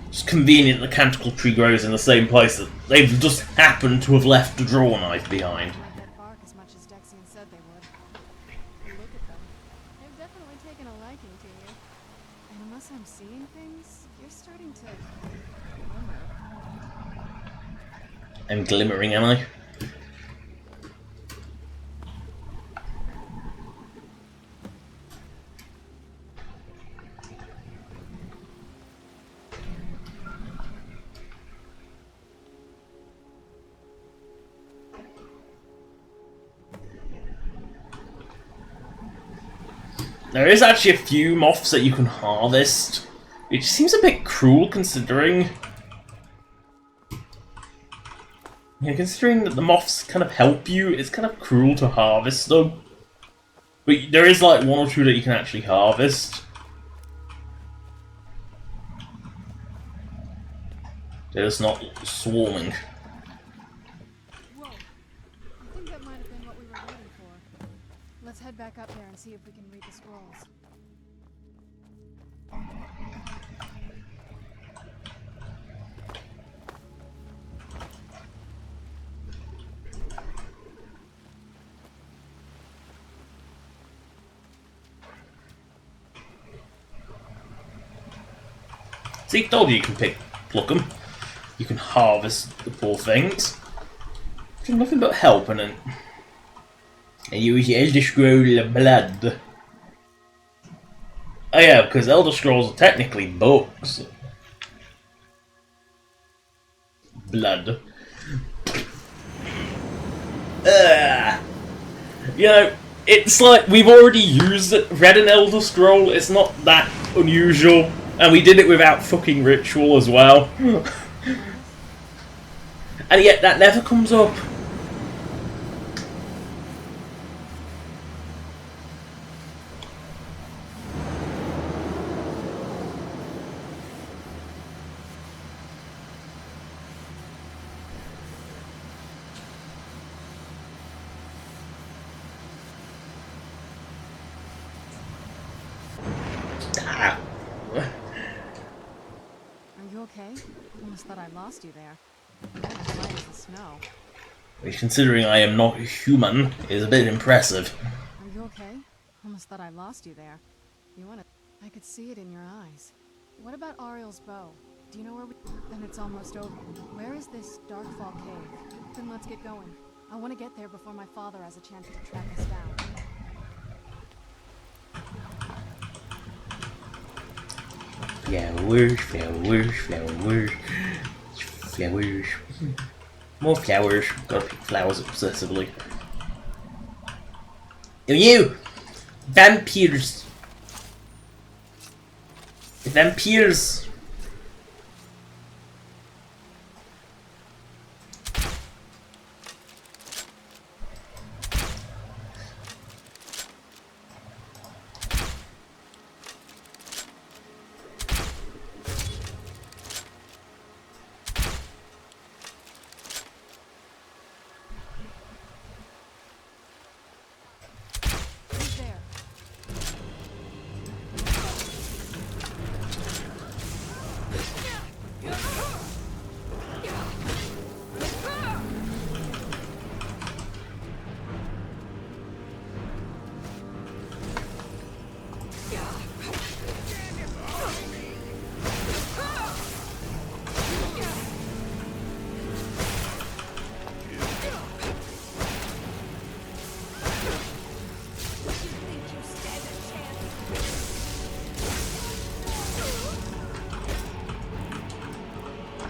It's convenient the Canticle Tree grows in the same place that they've just happened to have left the draw knife behind. As much as Dexy said they would. Look at them. They've definitely taken a liking to you. And unless I'm seeing things, you're starting to glimmer. I'm glimmering, am I? There is actually a few moths that you can harvest, which seems a bit cruel considering... Yeah, considering that the moths kind of help you, it's kind of cruel to harvest them. But there is like one or two that you can actually harvest. They're just not swarming. Whoa. I think that might have been what we were waiting for. Let's head back up there and see if we can read the scrolls. See, told you can pluck them. You can harvest the poor things. There's nothing but helping it. And use your Elder Scroll blood. Oh yeah, because Elder Scrolls are technically books. Blood. You know, it's like we've already read an Elder Scroll. It's not that unusual, and we did it without fucking ritual as well. And yet that never comes up. Are you okay? Almost thought I lost you there. You're as light as the snow. Considering I am not human, is a bit impressive. Are you okay? Almost thought I lost you there. You wanna... I could see it in your eyes. What about Ariel's bow? Do you know where we... Then it's almost over. Where is this Darkfall cave? Then let's get going. I want to get there before my father has a chance to track us down. Flowers, flowers, flowers, flowers. More flowers. Gotta pick flowers obsessively. Oh, you! Vampires! Vampires!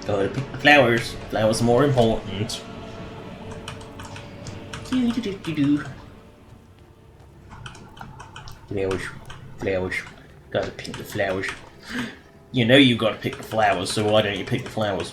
Gotta pick the flowers. Flowers are more important. Flowers. Flowers. Gotta pick the flowers. You know you gotta pick the flowers, so why don't you pick the flowers?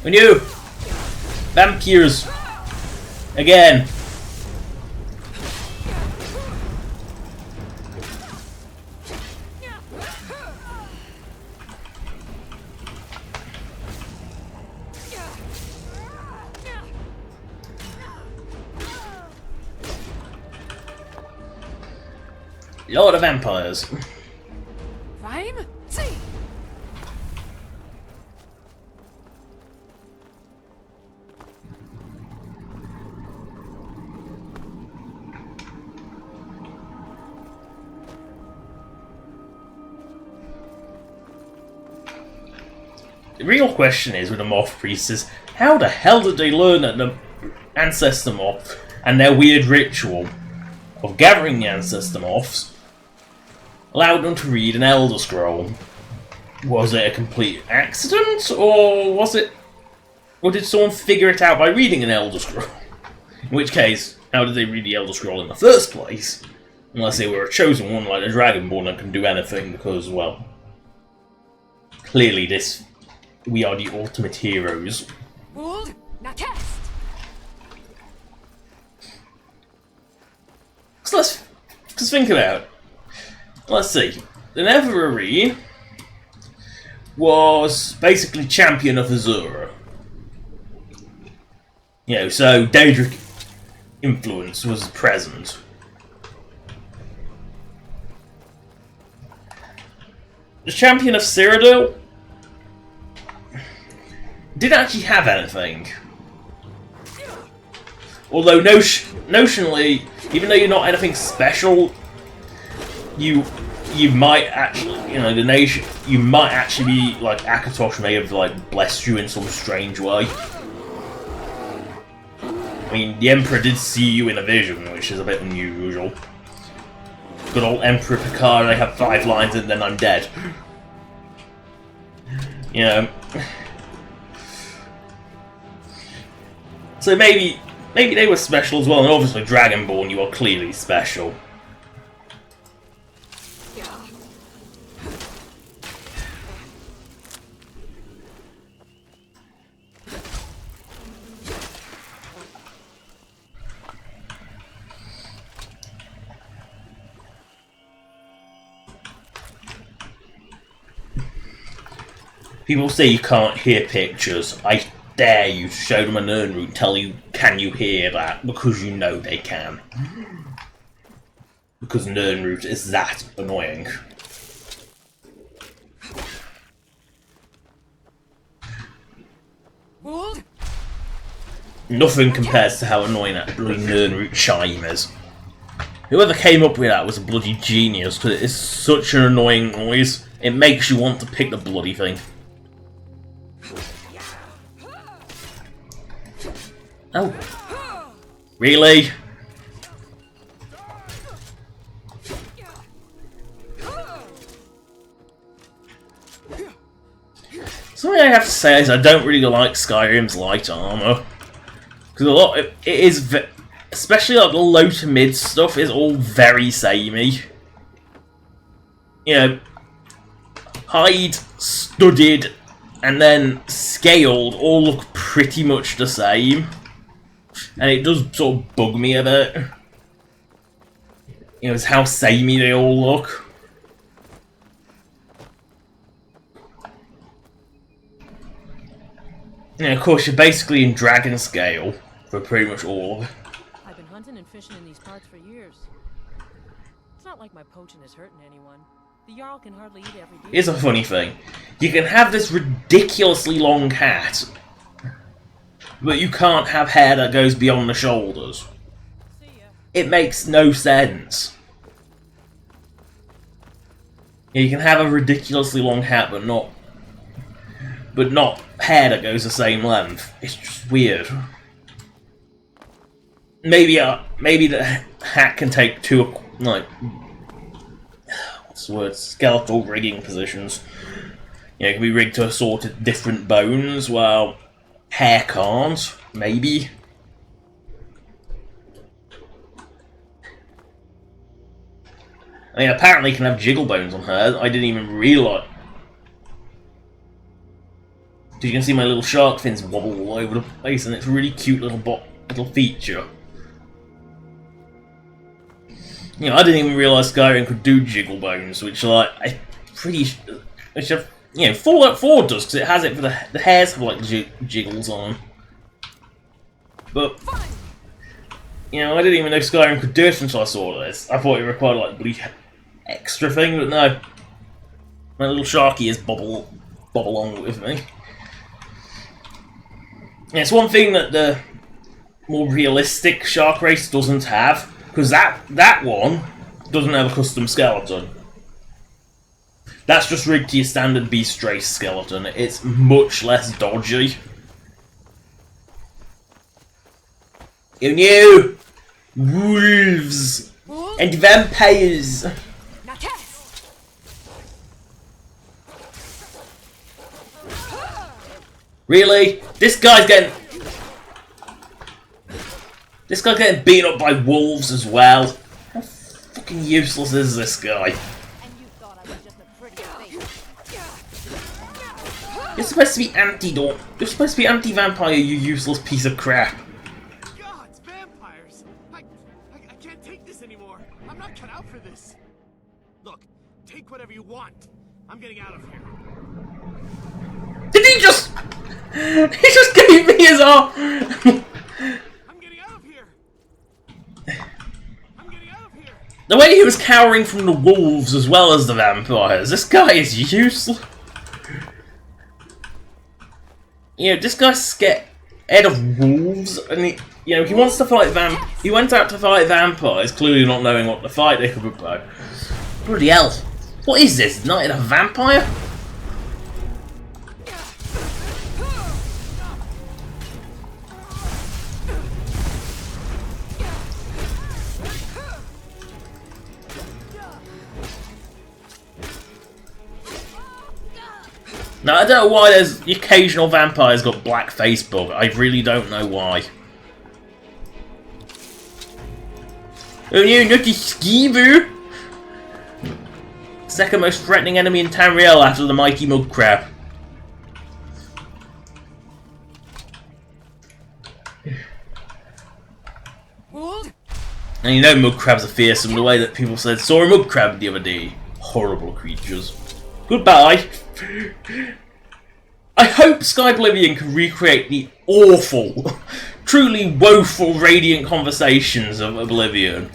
On you! Vampires! Again! Lord of Vampires. Rhyme? See! The real question is with the Moth Priests is, how the hell did they learn that the Ancestor Moth and their weird ritual of gathering the Ancestor Moths allowed them to read an Elder Scroll? Was it a complete accident, or was it... Or did someone figure it out by reading an Elder Scroll? In which case, how did they read the Elder Scroll in the first place? Unless they were a chosen one like a Dragonborn that can do anything, because, well... Clearly this... We are the ultimate heroes. So let's think about it. Let's see. The Netherarene was basically champion of Azura. You know, so Daedric influence was present. The champion of Cyrodiil didn't actually have anything. Although notionally, even though you're not anything special, you might actually, you know, the nation, you might actually be like Akatosh may have like blessed you in some strange way. I mean, the Emperor did see you in a vision, which is a bit unusual. Good old Emperor Picard, I have 5 lines and then I'm dead. You know. So maybe they were special as well, and obviously Dragonborn, you are clearly special. People say you can't hear pictures. I dare you to show them a Nirnroot and tell you, can you hear that? Because you know they can. Because Nirnroot is that annoying. Nothing compares to how annoying that bloody Nirnroot chime is. Whoever came up with that was a bloody genius, because it is such an annoying noise. It makes you want to pick the bloody thing. Oh. Really? Something I have to say is I don't really like Skyrim's light armor. Because a lot of it is, especially like the low to mid stuff, is all very samey. You know, hide, studded, and then scaled all look pretty much the same. And it does sort of bug me a bit. You know, it's how samey they all look. You know, of course, you're basically in dragon scale for pretty much all of it. I've been hunting and fishing in these parts for years. It's not like my poaching is hurting anyone. The Jarl can hardly eat every day. Here's a funny thing. You can have this ridiculously long hat, but you can't have hair that goes beyond the shoulders. It makes no sense. You can have a ridiculously long hat, but not hair that goes the same length. It's just weird. Maybe the hat can take 2, like, what's the word? Skeletal rigging positions. You know, it can be rigged to sort of different bones, while hair can't. Maybe. I mean, apparently you can have jiggle bones on her. I didn't even realise. You can see my little shark fins wobble all over the place, and it's a really cute little feature. You know, I didn't even realise Skyrim could do jiggle bones, which Fallout 4 does, because it has it for the hairs have like jiggles on them. But you know, I didn't even know Skyrim could do it until I saw this. I thought it required like a bloody extra thing, but no. My little sharky is bobble along with me. Yeah, it's one thing that the more realistic shark race doesn't have, because that one doesn't have a custom skeleton. That's just rigged to your standard beast race skeleton. It's much less dodgy. Who knew? Wolves and vampires. Really? This guy's getting beaten up by wolves as well. How fucking useless is this guy? You're supposed to be antidote. You're supposed to be anti-vampire, you useless piece of crap. God, it's vampires! I can't take this anymore. I'm not cut out for this. Look, take whatever you want. I'm getting out of here. Did he just? He just gave me his arm. I'm getting out of here. I'm getting out of here. The way he was cowering from the wolves as well as the vampires. This guy is useless. You know, this guy's scared of wolves, and he wants to fight He went out to fight vampires, clearly not knowing what to fight they could be. Bloody hell! What is this? Not a vampire? Now, I don't know why there's the occasional vampire's got black face bug. I really don't know why. Oh no, not a skeever! Second most threatening enemy in Tamriel after the mighty mud crab. And you know mud crabs are fearsome the way that people said saw a mud crab the other day. Horrible creatures. Goodbye. I hope Skyblivion can recreate the awful, truly woeful Radiant conversations of Oblivion.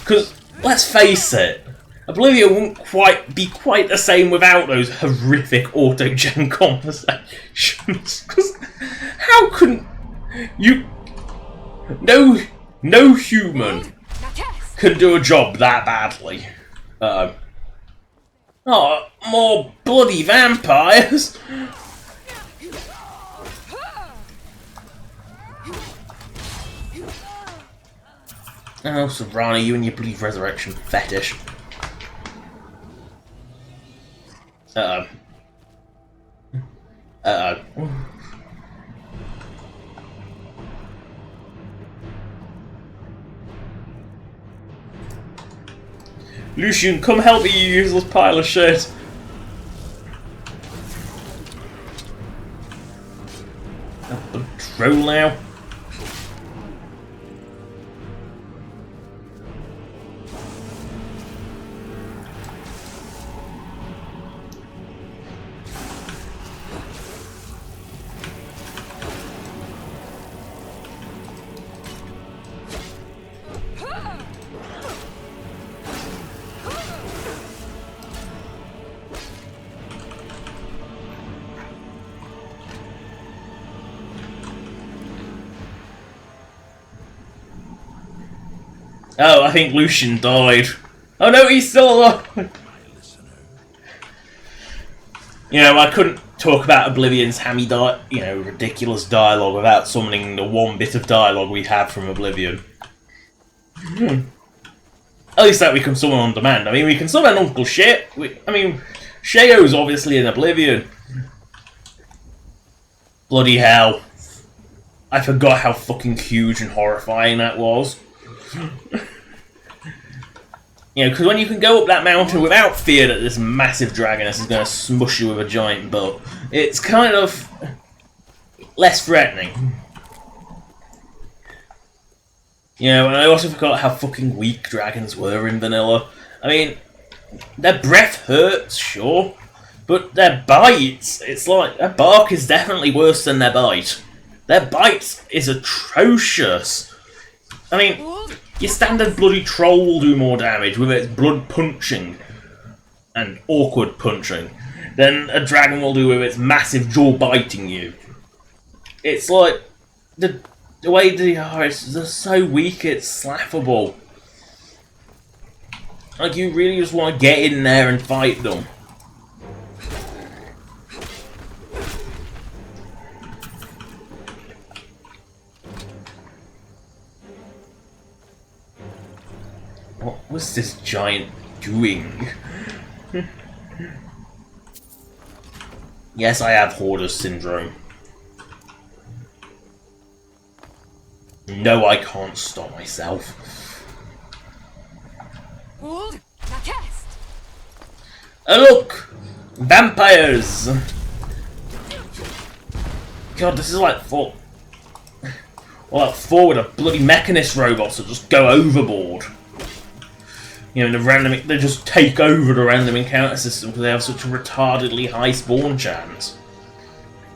Because, let's face it, Oblivion wouldn't be quite the same without those horrific auto-gen conversations. Because how can you... No human can do a job that badly. Oh, more bloody vampires! Oh, Sabrina, you and your bloody resurrection fetish. Lucian, come help me, you useless pile of shit. Oh, troll now. Oh, I think Lucian died. Oh no, he's still alive! You know, I couldn't talk about Oblivion's ridiculous dialogue without summoning the one bit of dialogue we have from Oblivion. At least that we can summon on demand. I mean, we can summon Uncle Shay. Shayo's obviously in Oblivion. Bloody hell. I forgot how fucking huge and horrifying that was. You know, because when you can go up that mountain without fear that this massive dragoness is going to smush you with a giant boat, it's kind of less threatening. You know, and I also forgot how fucking weak dragons were in vanilla. I mean, their breath hurts, sure, but their bites, it's like, their bark is definitely worse than their bite. Their bite is atrocious. I mean, your standard bloody troll will do more damage with its blood punching and awkward punching than a dragon will do with its massive jaw biting you. It's like, the way they are, they're so weak it's laughable. Like, you really just want to get in there and fight them. What was this giant doing? Yes, I have Hoarder syndrome. No, I can't stop myself. Hold the test. Oh look! Vampires! God, this is like 4. Well, like 4 with a bloody mechanist robots that just go overboard. You know, they just take over the random encounter system because they have such a retardedly high spawn chance.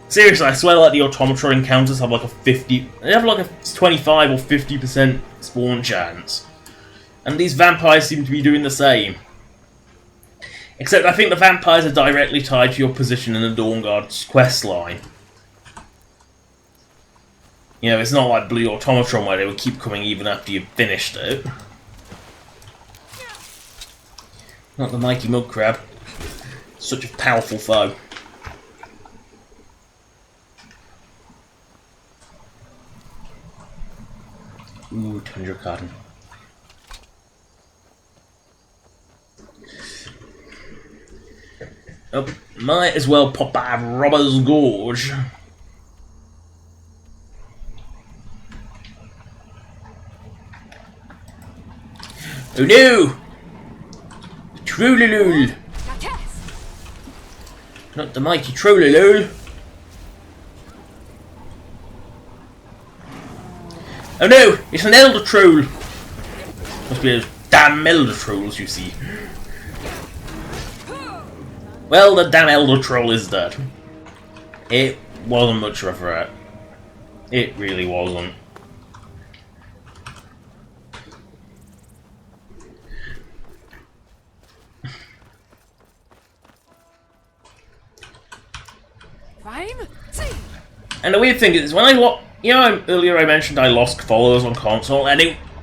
Seriously, I swear like the automaton encounters have like a 50... They have like a 25 or 50% spawn chance. And these vampires seem to be doing the same. Except I think the vampires are directly tied to your position in the Dawn Guard's quest line. You know, it's not like Blue Automatron where they would keep coming even after you've finished it. Not the mighty mud crab. Such a powerful foe. Ooh, Tundra Cotton. Oh, might as well pop out of Robber's Gorge. Oh no! Trollolol! Not the mighty Trollolol! Oh no! It's an Elder Troll! Must be those damn Elder Trolls, you see. Well, the damn Elder Troll is dead. It wasn't much of a threat. It really wasn't. And the weird thing is, when earlier I mentioned I lost followers on console, and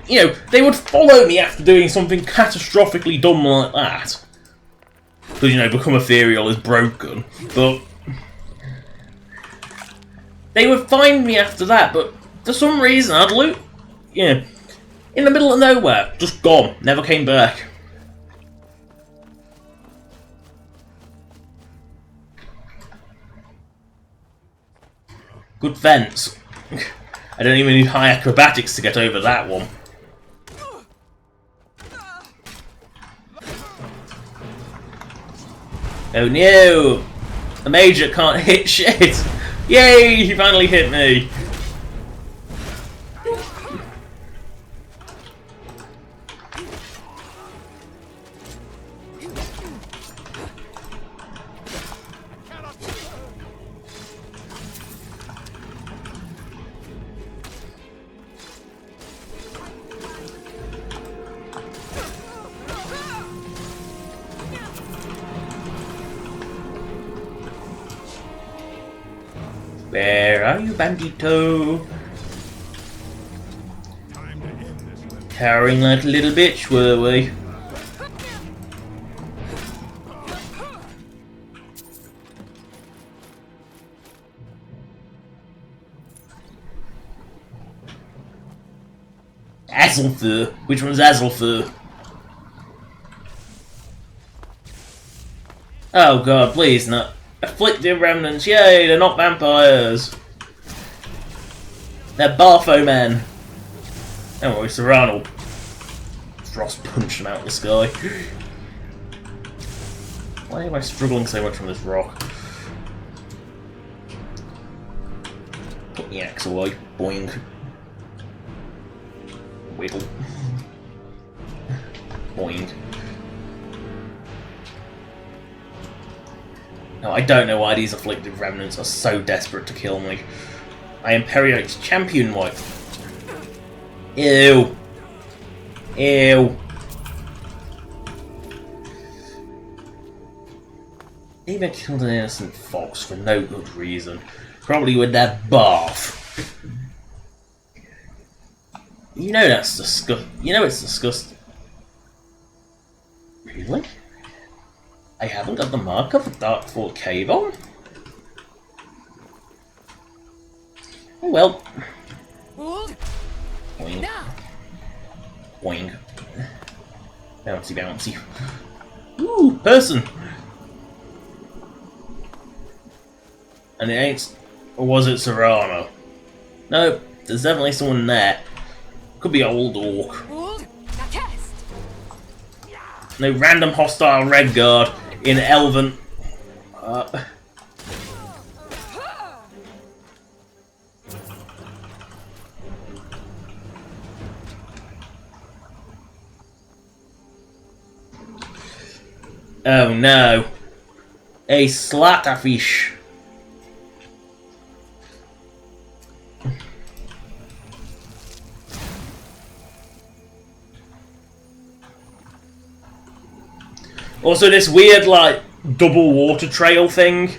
they would follow me after doing something catastrophically dumb like that. Because, Become Ethereal is broken, but they would find me after that, but for some reason I'd loot, in the middle of nowhere, just gone, never came back. Good fence. I don't even need high acrobatics to get over that one. Oh no! The Major can't hit shit! Yay! He finally hit me! Where are you, Bandito? Cowering like a little bitch, were we? Azelfur? Which one's Azelfur? Oh god, please not. Afflicted remnants, yay, they're not vampires. They're Barfo men. Don't worry, Serrano. Frost punched them out of the sky. Why am I struggling so much from this rock? Put the axe away. Boing. Wiggle. Boing. No, I don't know why these afflicted remnants are so desperate to kill me. I am Periote's champion wife. Ew. Ew. They even killed an innocent fox for no good reason. Probably with that bath. You know that's disgusting. You know it's disgusting. Really? I haven't got the marker for Darkfall Cave on? Oh well. Boing. Boing. Bouncy, bouncy. Ooh, person! And it ain't... Or was it Serrano? Nope, There's definitely someone there. Could be old orc. No random hostile red guard in Elven. Oh no. A slatterfish. Also, this weird, like, double water trail thing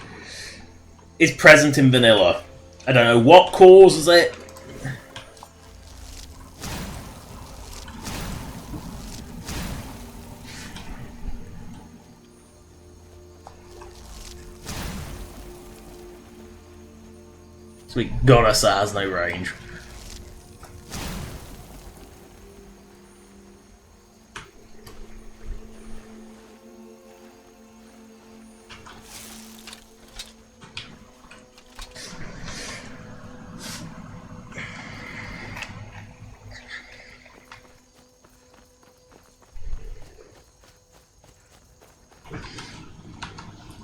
is present in vanilla. I don't know what causes it. Sweet goddess that has no range.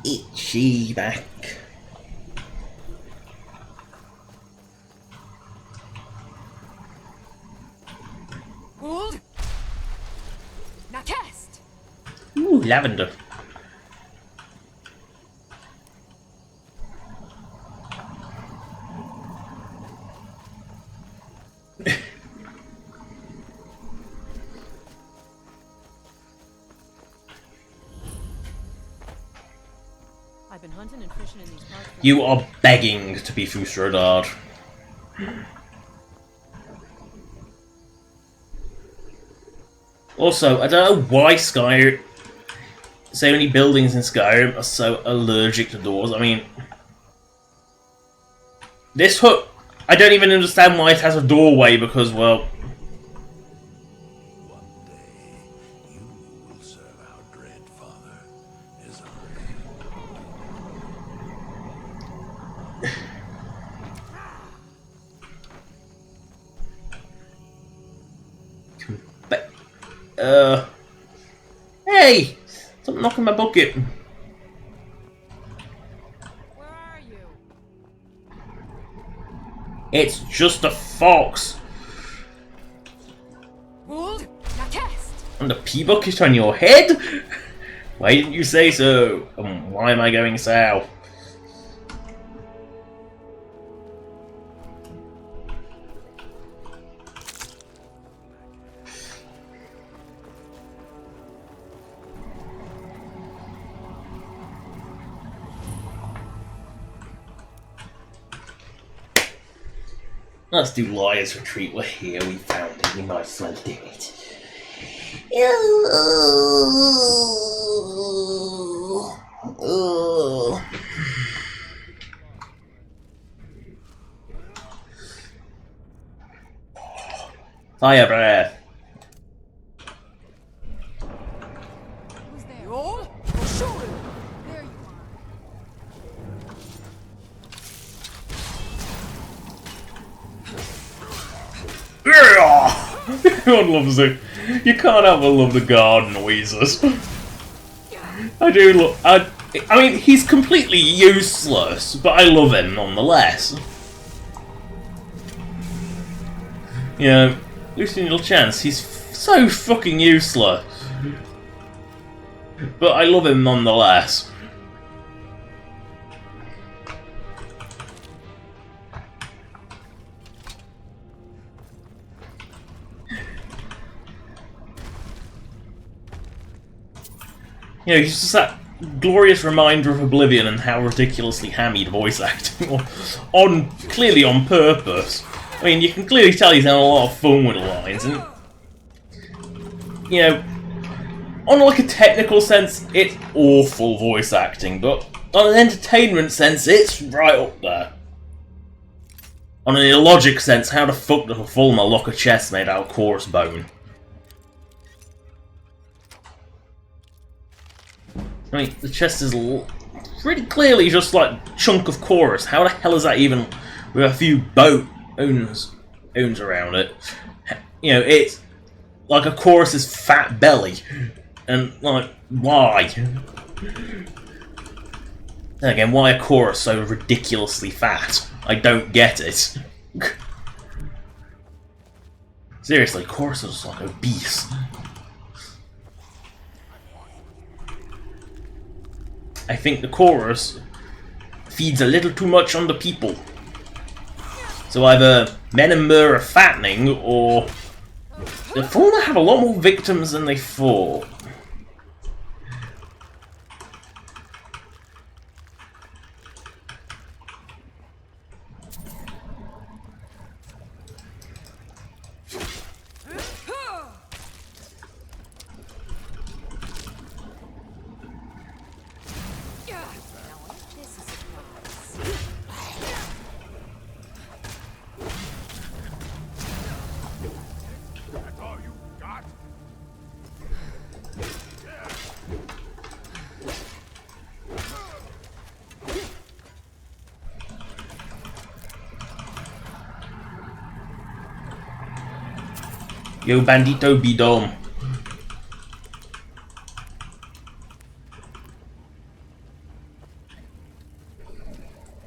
Itchy back. Hold. Now cast. Ooh, lavender. I've been hunting and fishing in these parts. You are begging to be Fusrodard. Also, I don't know why so many buildings in Skyrim are so allergic to doors. I mean, this hut, I don't even understand why it has a doorway because, well... Hey! Stop knocking my bucket. Where are you? It's just a fox. Hold. Now cast. And a pea bucket on your head? Why didn't you say so? Why am I going south? Let's do Liar's Retreat. We're here, we found it, we might as well do it. Fire breath. Who's there? You all? Well, shoot him. There you Everyone loves it. You can't help but love the guard noises. I do love. I mean, he's completely useless, but I love him nonetheless. You know, losing your chance. He's so fucking useless, but I love him nonetheless. You know, he's just that glorious reminder of Oblivion and how ridiculously hammied voice acting, clearly on purpose. I mean, you can clearly tell he's having a lot of fun with the lines, and you know, on like a technical sense, it's awful voice acting, but on an entertainment sense, it's right up there. On an illogic sense, how the fuck does a Fulmer lock a chest made out of chorus bone? I mean, the chest is pretty clearly just like a chunk of chorus. How the hell is that even with a few bones? tones around it. You know, it's like a chorus's fat belly, and like, why? Then again, why a chorus so ridiculously fat? I don't get it. Seriously, chorus is like obese. I think the chorus feeds a little too much on the people. So either men and Mer are fattening, or the former have a lot more victims than they thought. Yo, bandito, be dumb.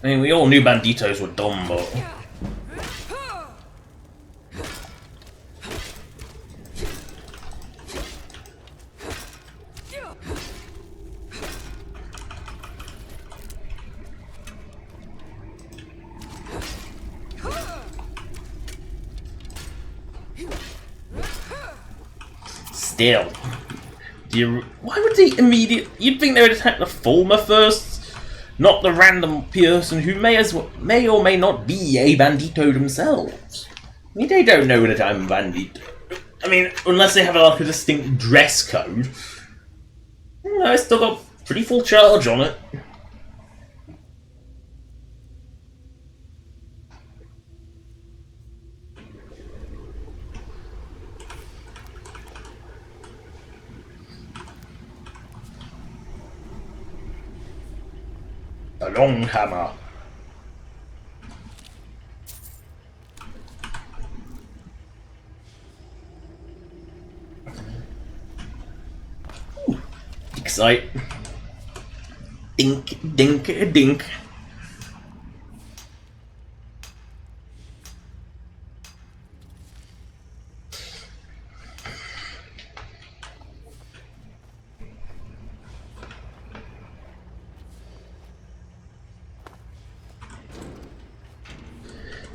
I mean, we all knew banditos were dumb, but... Still, why would they you'd think they would attack the former first, not the random person who may or may not be a bandito themselves. I mean, they don't know that I'm a bandito. I mean, unless they have like a distinct dress code. I still got pretty full charge on it. A long hammer. Ooh, excite. Dink, dink, dink.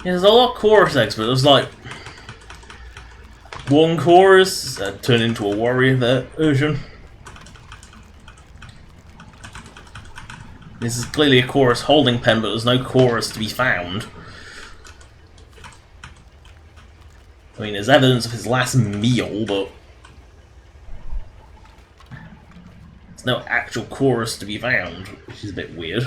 Yeah, there's a lot of chorus experts. There's like one chorus that turned into a warrior version. This is clearly a chorus holding pen, but there's no chorus to be found. I mean, there's evidence of his last meal, but there's no actual chorus to be found, which is a bit weird.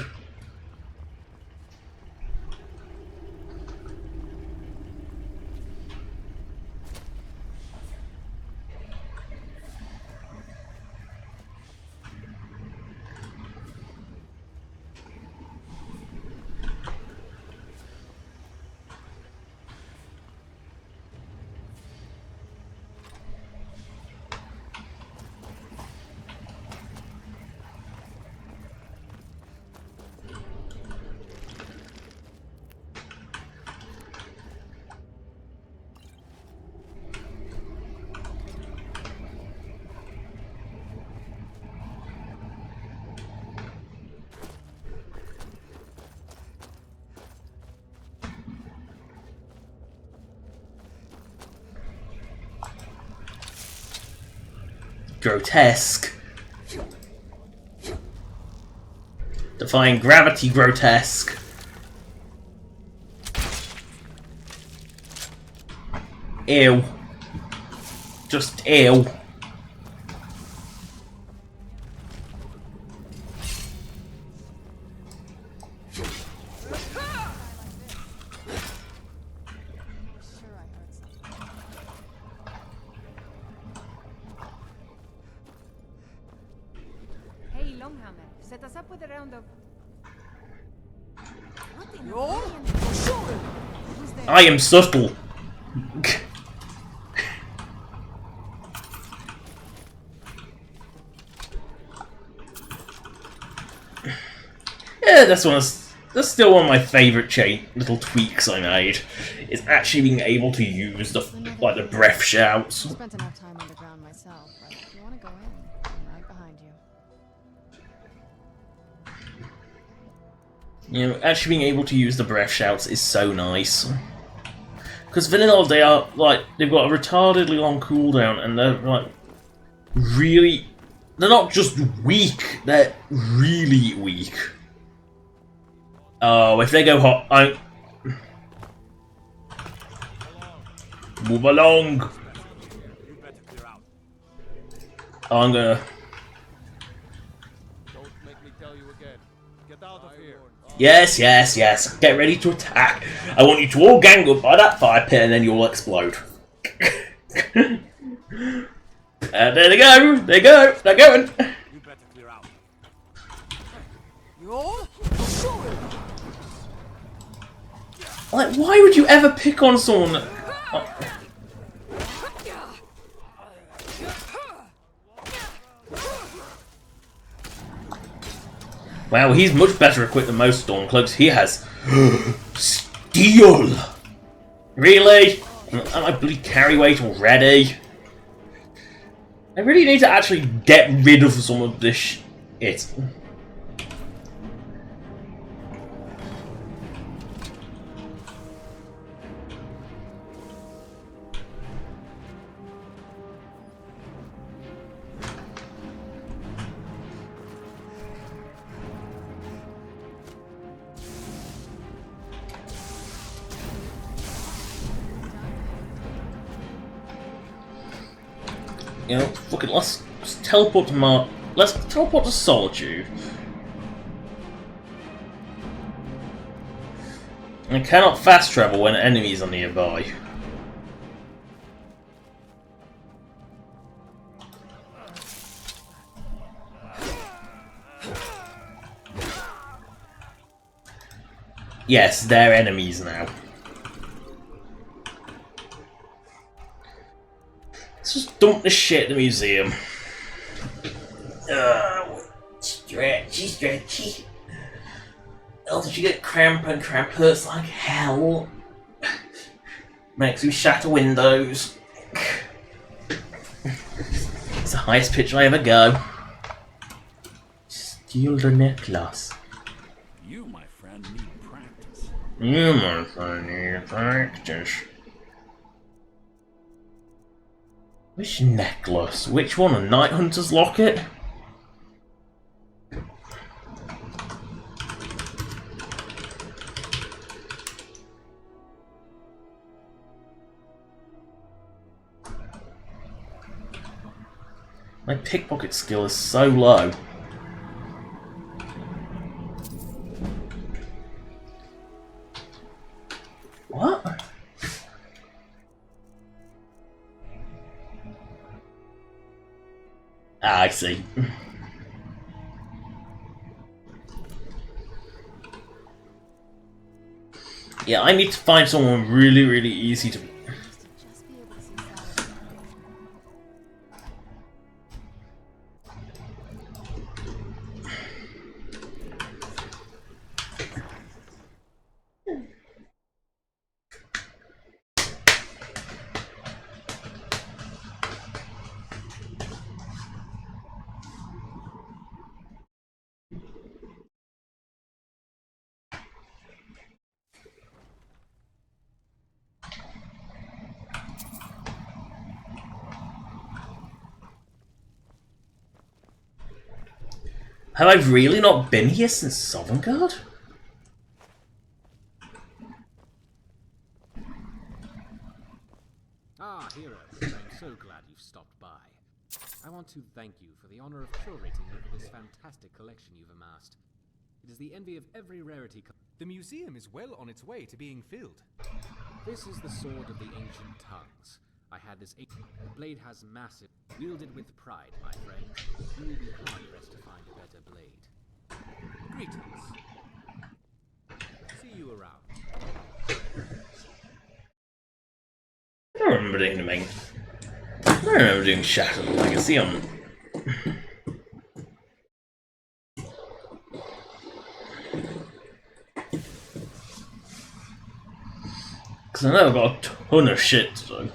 Grotesque. Defying gravity grotesque. Ew. Just ew. Set us up with a round of... I am subtle. Yeah, that's still one of my favourite little tweaks I made. Is actually being able to use the breath shouts. I spent enough time underground myself, but if you want to go in, I'm right behind you. You know, actually being able to use the breath shouts is so nice. Because vanilla, they've got a retardedly long cooldown, and they're they're not just weak, they're really weak. Oh, if they go hot, move along. Oh, I'm gonna. Don't make me tell you again. Get out of here. Yes. Get ready to attack. I want you to all gang up by that fire pit, and then you'll explode. And there they go. They're going. You better clear out. Like, why would you ever pick on someone that... Wow, he's much better equipped than most Stormcloaks. He has... steel! Really? Am I bloody carry weight already? I really need to actually get rid of some of this shit. You know, fuck it, let's teleport to let's teleport to Solitude. I cannot fast travel when enemies are nearby. Yes, they're enemies now. Let's just dump this shit at the museum. Stretchy. Oh, did you get cramp, and cramp hurts like hell? Makes me shatter windows. It's the highest pitch I ever go. Steal the necklace. You, my friend, need practice. You, my friend, need practice. Which necklace? Which one? A Night Hunter's locket? My pickpocket skill is so low. What? Ah, I see. Yeah, I need to find someone really easy to... Have I really not been here since Sovngarde? Ah, heroes, I'm so glad you've stopped by. I want to thank you for the honor of curating over this fantastic collection you've amassed. It is the envy of every rarity. The museum is well on its way to being filled. This is the sword of the ancient tongues. I had this. The blade has massive. Wield it with pride, my friend. You will be hard-pressed to find a better blade. Greetings. See you around. I don't remember doing the main. I don't remember doing Shadow Legacy on. Because I know I've got a ton of shit to do.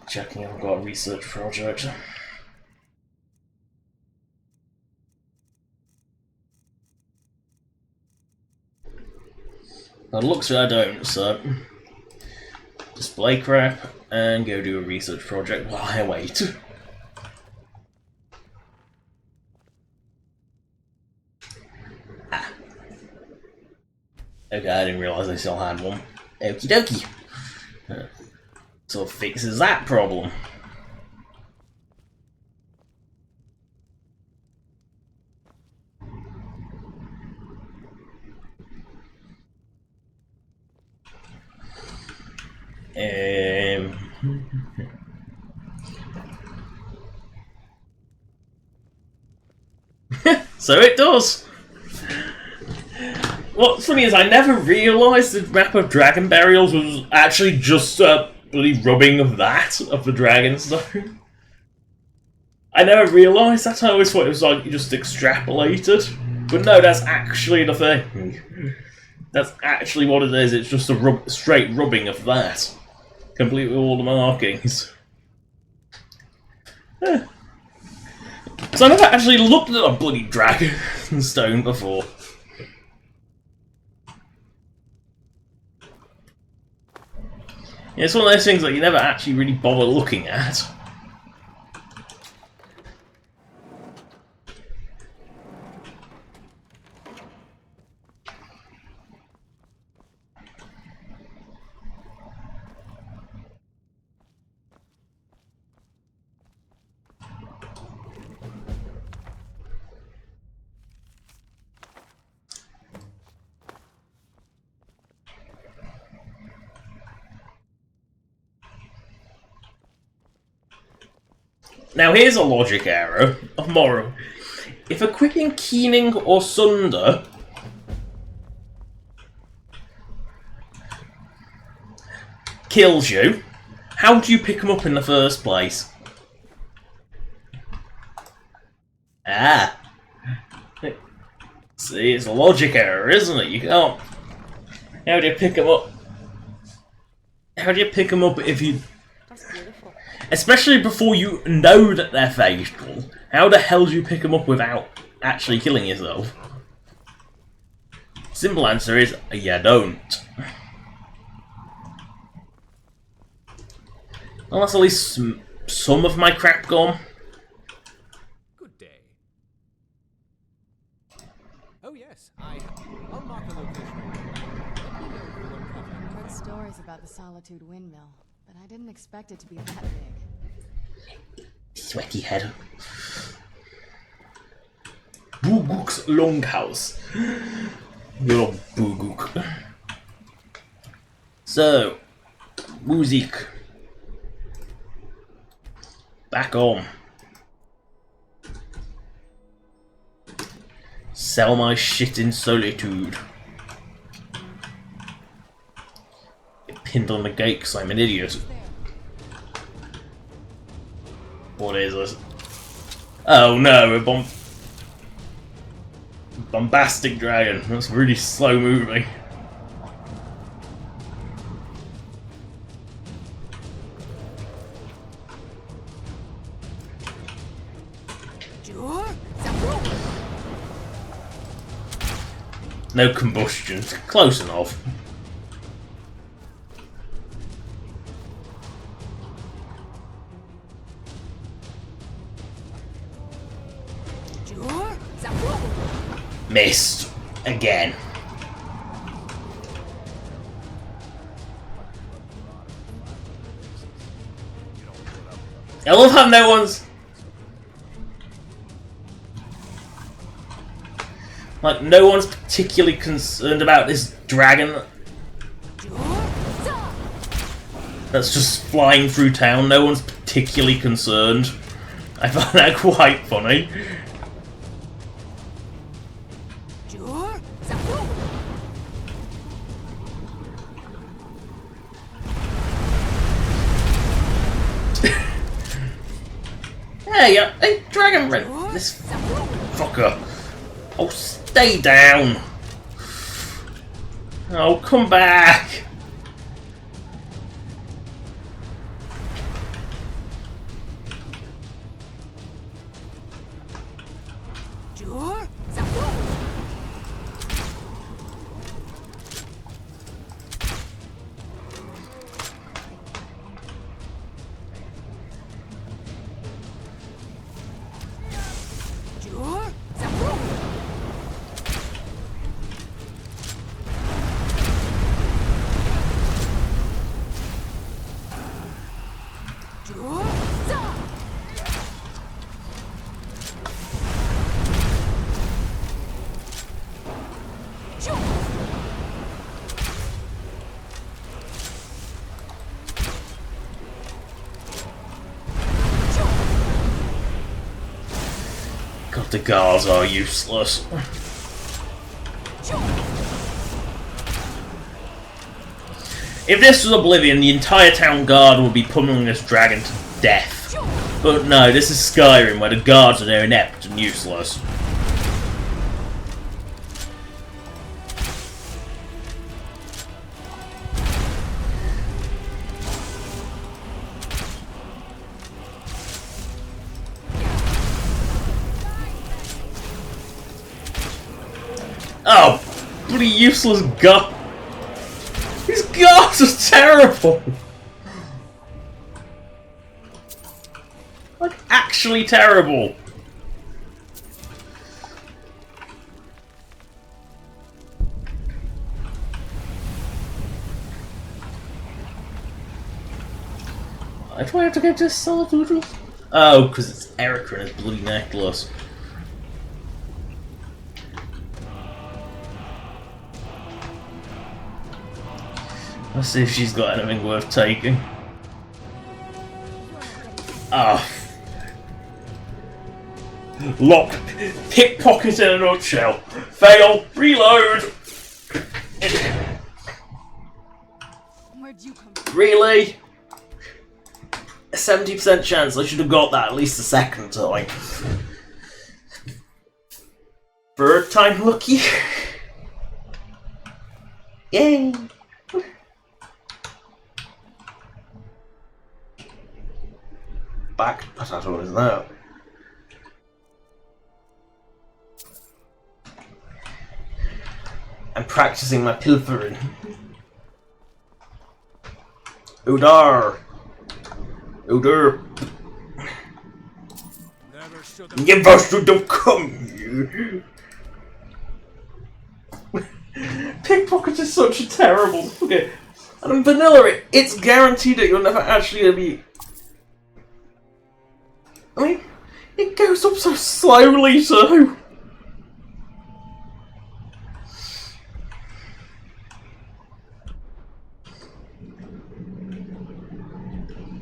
Checking I've got a research project. By the looks of it, I don't, so display crap and go do a research project while I wait. Ah. Okay, I didn't realise I still had one. Okie dokie. So it fixes that problem. So it does. What's funny is I never realised the map of Dragon Burials was actually just a bloody rubbing of that, of the Dragonstone. I never realised that. I always thought it was like you just extrapolated. But no, that's actually the thing. That's actually what it is. It's just a straight rubbing of that. Complete with all the markings. So I never actually looked at a bloody Dragonstone before. Yeah, it's one of those things that you never actually really bother looking at. Now here's a logic error of moral. If equipping Keening or Sunder kills you, how do you pick them up in the first place? Ah. See, it's a logic error, isn't it? You can't... How do you pick them up? How do you pick them up if you... Especially before you know that they're fatal. How the hell do you pick them up without actually killing yourself? Simple answer is, you don't. Well, that's at least some of my crap gone. Good day. Oh yes, I'll mark the location. Heard stories about the Solitude Windmill, but I didn't expect it to be that big. Sweaty head. Booguk's Longhouse. Good old Booguk. So, music. Back on. Sell my shit in solitude. Get pinned on the gate because I'm an idiot. What is this? Oh no, a bombastic dragon. That's really slow moving. No combustion. Close enough. Missed. Again. I love how no one's... Like, no one's particularly concerned about this dragon that's just flying through town. No one's particularly concerned. I find that quite funny. Hey, dragon friend, this fucker. Oh, stay down. Oh, come back. God, the guards are useless. If this was Oblivion, the entire town guard would be pummeling this dragon to death. But no, this is Skyrim, where the guards are inept and useless. Oh, bloody useless guard. These guards are terrible. Like, actually terrible. Why do I have to get this solitude? Oh, because it's Erica and his bloody necklace. Let's see if she's got anything worth taking. Ah. Lock. Pickpocket in a nutshell. Fail. Reload. Where'd you come from? Really? A 70% chance I should have got that at least the second time. Third time lucky. Yay. Back potato is that? I'm practicing my pilfering. Udar! Udar! Never should have come here! Pickpocket is such a terrible. Okay. And in vanilla, it's guaranteed that you're never actually gonna be. I mean, it goes up so slowly too.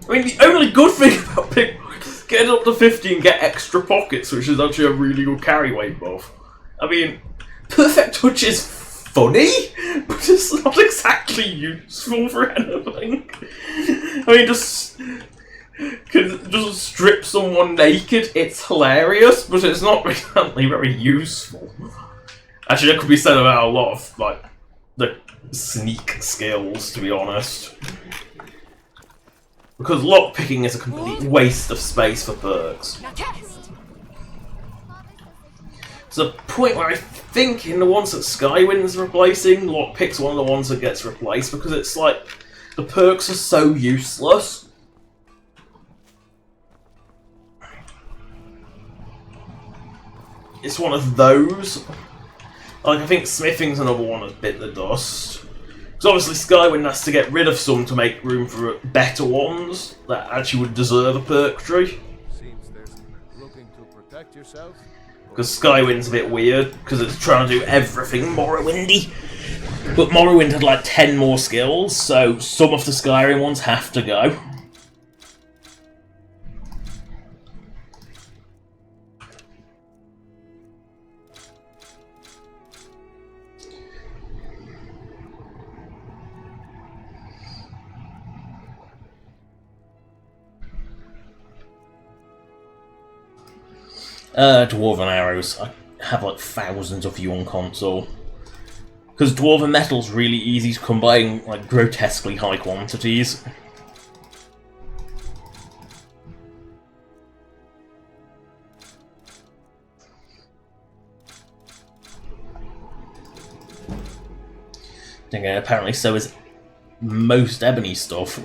I mean, the only good thing about pickpocket is getting up to 50 and get extra pockets, which is actually a really good carry weight buff. I mean, Perfect Touch is funny, but it's not exactly useful for anything. I mean, just strip someone naked, it's hilarious, but it's not exactly very useful. Actually, that could be said about a lot of, like, the sneak skills, to be honest. Because lockpicking is a complete waste of space for perks. To the point where I think in the ones that Skywind's replacing, lockpick's one of the ones that gets replaced, because it's like, the perks are so useless. It's one of those. Like, I think smithing's another one that's bit the dust. Because obviously Skywind has to get rid of some to make room for better ones that actually would deserve a perk tree. Seems there's looking to protect yourself. Because Skywind's a bit weird, because it's trying to do everything Morrowindy. But Morrowind had like 10 more skills, so some of the Skyrim ones have to go. Dwarven arrows. I have like thousands of you on console. Because Dwarven metal's really easy to combine like grotesquely high quantities. Okay, apparently so is most ebony stuff.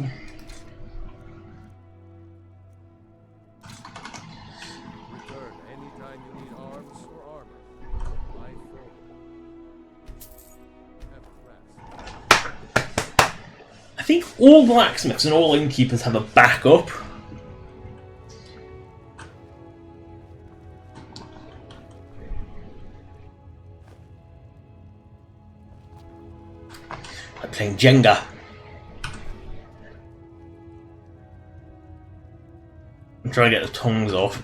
I think all blacksmiths and all innkeepers have a backup. I'm playing Jenga. I'm trying to get the tongues off.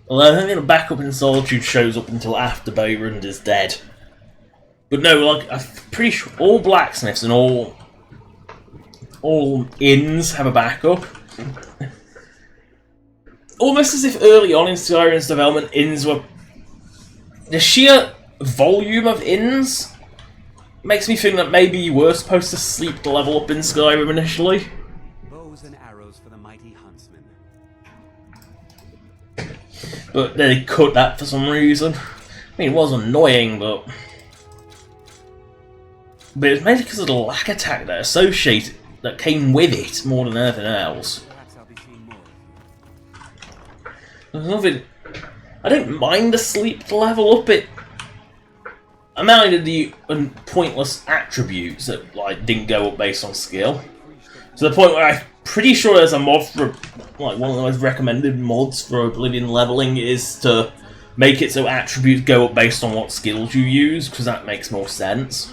Although I don't think the backup in Solitude shows up until after Beirund is dead. But no, like, I'm pretty sure all blacksmiths and all inns have a backup. Almost as if early on in Skyrim's development, inns were... The sheer volume of inns makes me think that maybe you were supposed to sleep to level up in Skyrim initially. Bows and arrows for the mighty huntsman. But they cut that for some reason. I mean, it was annoying, but it's mainly because of the lack attack that came with it more than anything else. There's nothing. I don't mind the sleep to level up. I minded the pointless attributes that like didn't go up based on skill. To the point where I'm pretty sure there's a mod for, like, one of the most recommended mods for Oblivion leveling is to make it so attributes go up based on what skills you use, because that makes more sense.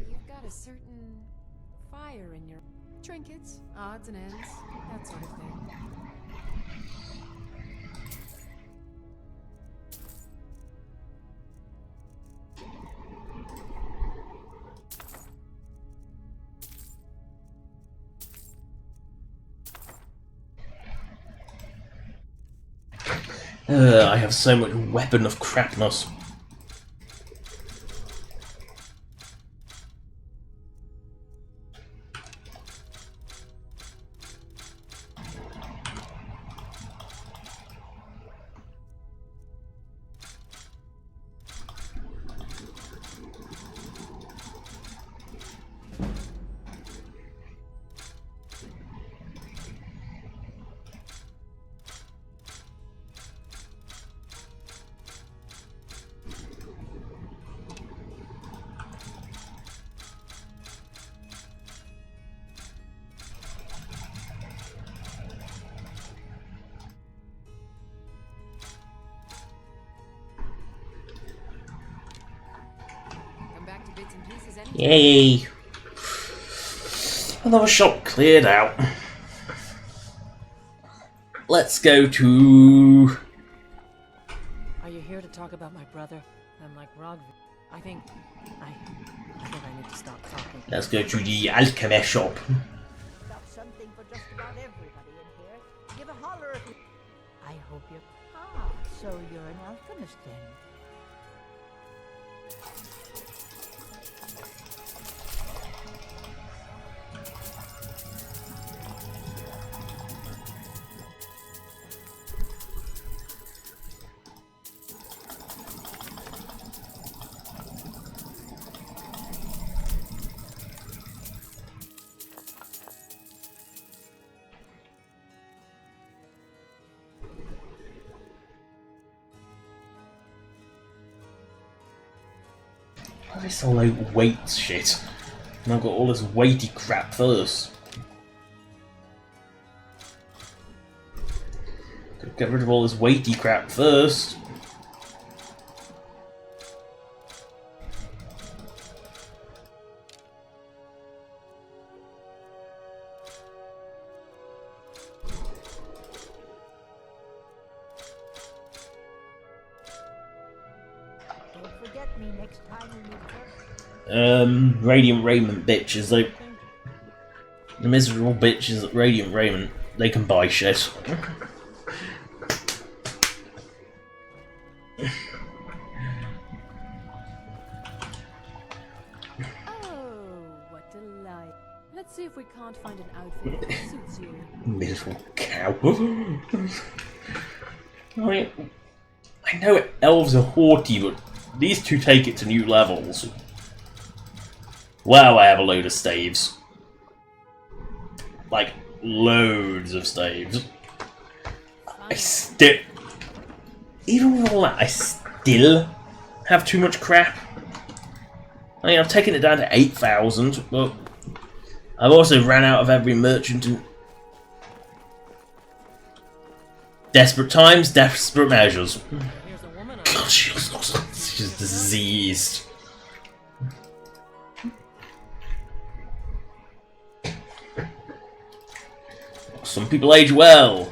You've got a certain fire in your trinkets, odds and ends, that sort of thing. I have so much weapon of crapness. Yay! Another shop cleared out. Let's go to... Are you here to talk about my brother? I'm like Rogvi. I think I need to stop talking. Let's go to the alchemy shop. Got something for just about everybody in here. Give a holler if you... I hope you... Ah, so you're an alchemist then. Why is all low weight shit? And I've got all this weighty crap first. Gotta get rid of all this weighty crap first. Radiant Raiment bitches, like the miserable bitches at Radiant Raiment, they can buy shit. What delight. Let's see if we can't find an outfit that suits you. Miserable cow. I mean, I know elves are haughty, but these two take it to new levels. Wow, I have a load of staves. Like, loads of staves. I still... Even with all that, I still have too much crap. I mean, I've taken it down to 8,000, but I've also ran out of every merchant and... Desperate times, desperate measures. God, she's diseased. Some people age well.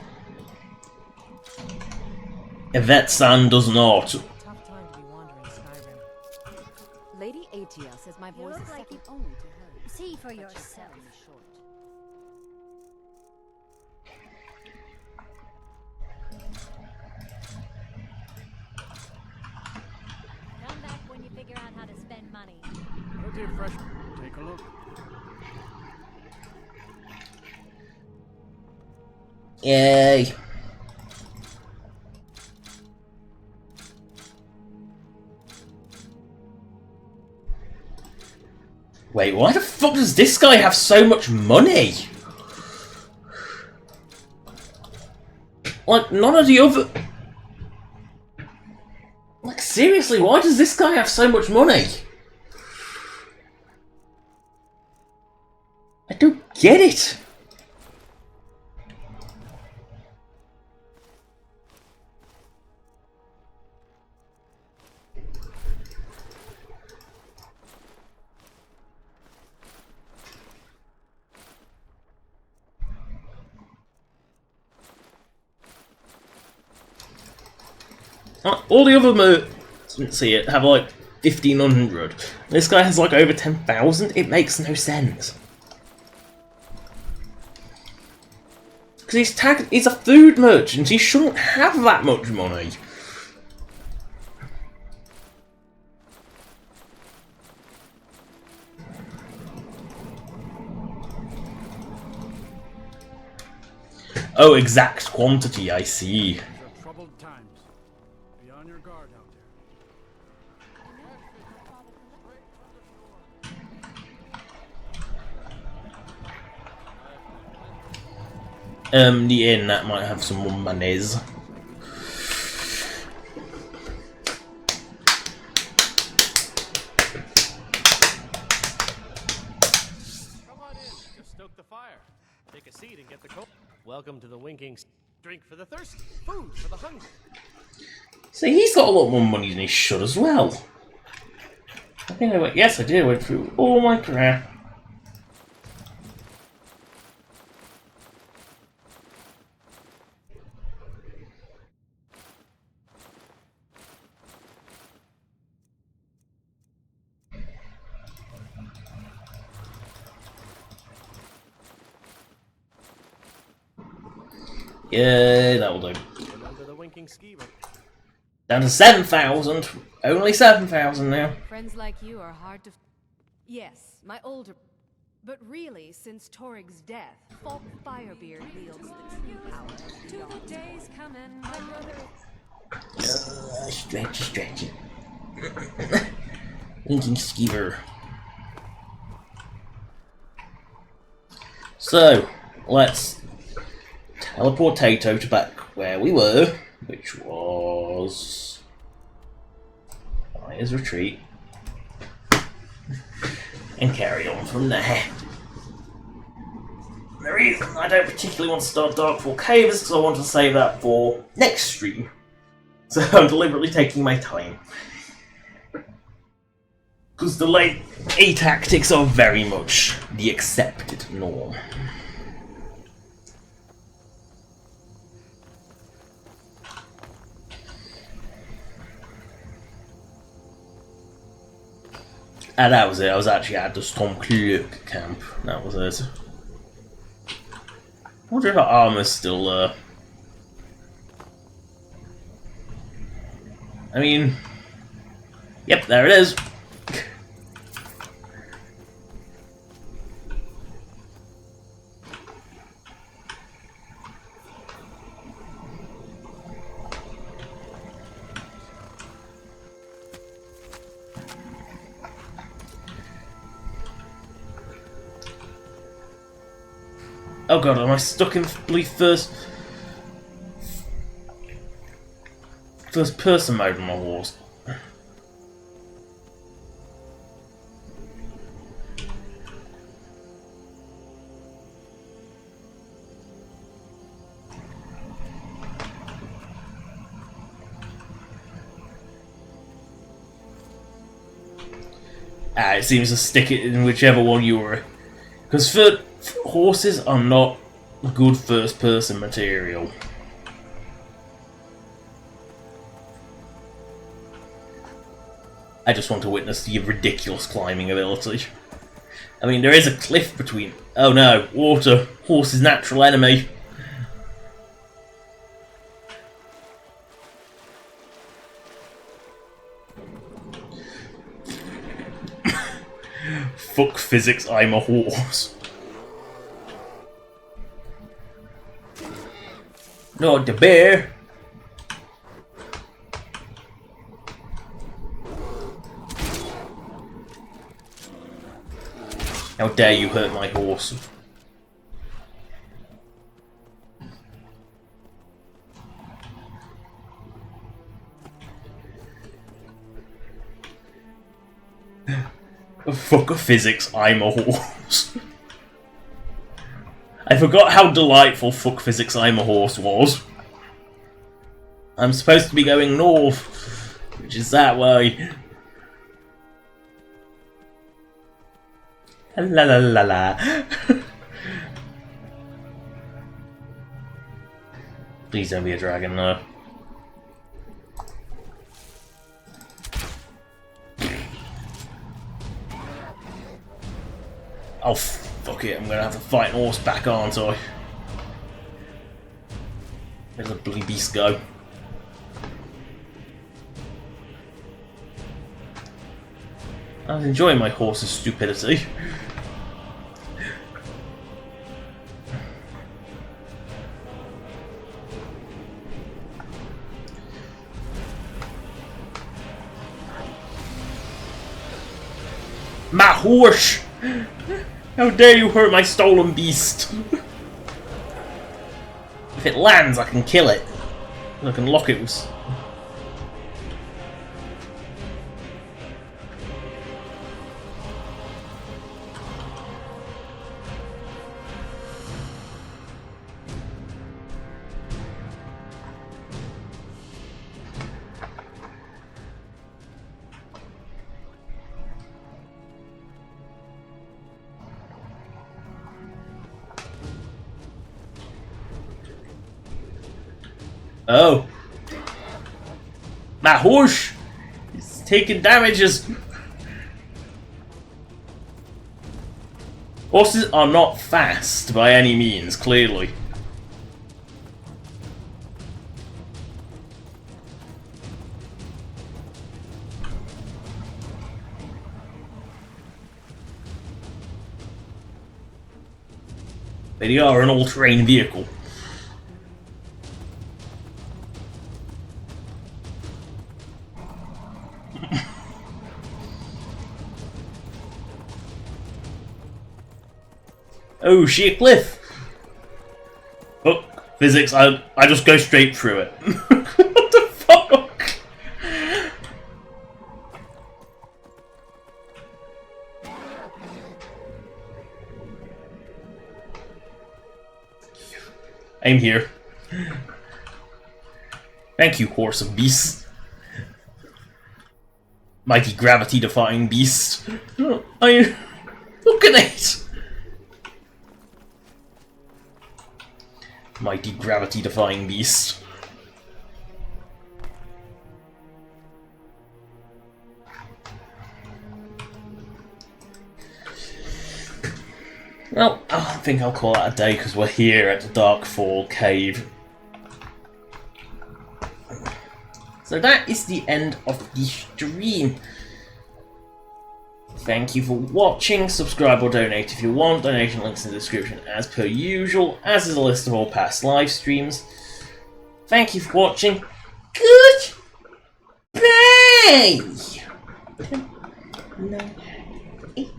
Yvette San does not. Tough time to be wandering Skyrim. Lady Atia says my voice is second only to hers. See for yourself. Come back when you figure out how to spend money. Oh dear, fresh. Take a look. Yay. Wait, why the fuck does this guy have so much money? Like, none of the other... Like, seriously, why does this guy have so much money? I don't get it. All the other merchants here have like 1,500. This guy has like over 10,000. It makes no sense. Because he's a food merchant. He shouldn't have that much money. Oh, exact quantity, I see. Troubled times. Be on your guard out The inn, that might have some more monies. Come on in. Just stoke the fire. Take a seat and get the cold. Welcome to the Winking. Drink for the thirsty, food for the hungry. See, he's got a lot more money than he should as well. I think I went. Yes, I did. I went through all my crap. Yeah, that'll do. Remember the winking ski. Down to 7,000. Only 7,000 now. Friends like you are hard to... Yes, my older... But really, since Torig's death, Falk Firebeard wields the true power of the dawn. Days coming, my brother... Stretch it. Winking skeever. So, let's teleport Tato to back where we were, which was Fire's Retreat. and carry on from there. The reason I don't particularly want to start Darkfall Cave is because I want to save that for next stream. So I'm deliberately taking my time. Because delay tactics are very much the accepted norm. And that was it. I was actually at the Stormcloak camp. That was it. I wonder if our armor's still there. I mean... Yep, there it is. Oh god, am I stuck in first person mode on my horse? It seems to stick it in whichever one you were. Because horses are not good first-person material. I just want to witness the ridiculous climbing ability. I mean, there is a cliff between... Oh no, water. Horse's natural enemy. Fuck physics, I'm a horse. Not the bear. How dare you hurt my horse? Fuck physics, I'm a horse. I forgot how delightful fuck physics, I'm a horse was. I'm supposed to be going north, which is that way. La la la la. Please don't be a dragon, though. Oh, fuck it, I'm gonna have to fight an horse back, aren't I? Where's the bloody beast go? I was enjoying my horse's stupidity. My horse! How dare you hurt my stolen beast! If it lands, I can kill it. I can lock it with... Oh. My horse is taking damages. Horses are not fast by any means, clearly. But they are an all-terrain vehicle. Oh, sheer cliff! Oh, physics, I just go straight through it. What the fuck? Aim here. Thank you, horse of beasts. Mighty gravity-defying beast. Look at it! Mighty gravity-defying beast. Well, I think I'll call that a day because we're here at the Darkfall Cave. So that is the end of the stream. Thank you for watching. Subscribe or donate if you want. Donation links in the description as per usual, as is a list of all past live streams. Thank you for watching. Goodbye! 10, 9, 8,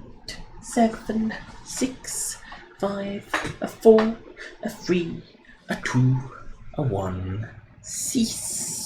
7, 6, 5, 4, 3, 2, 1. Cease.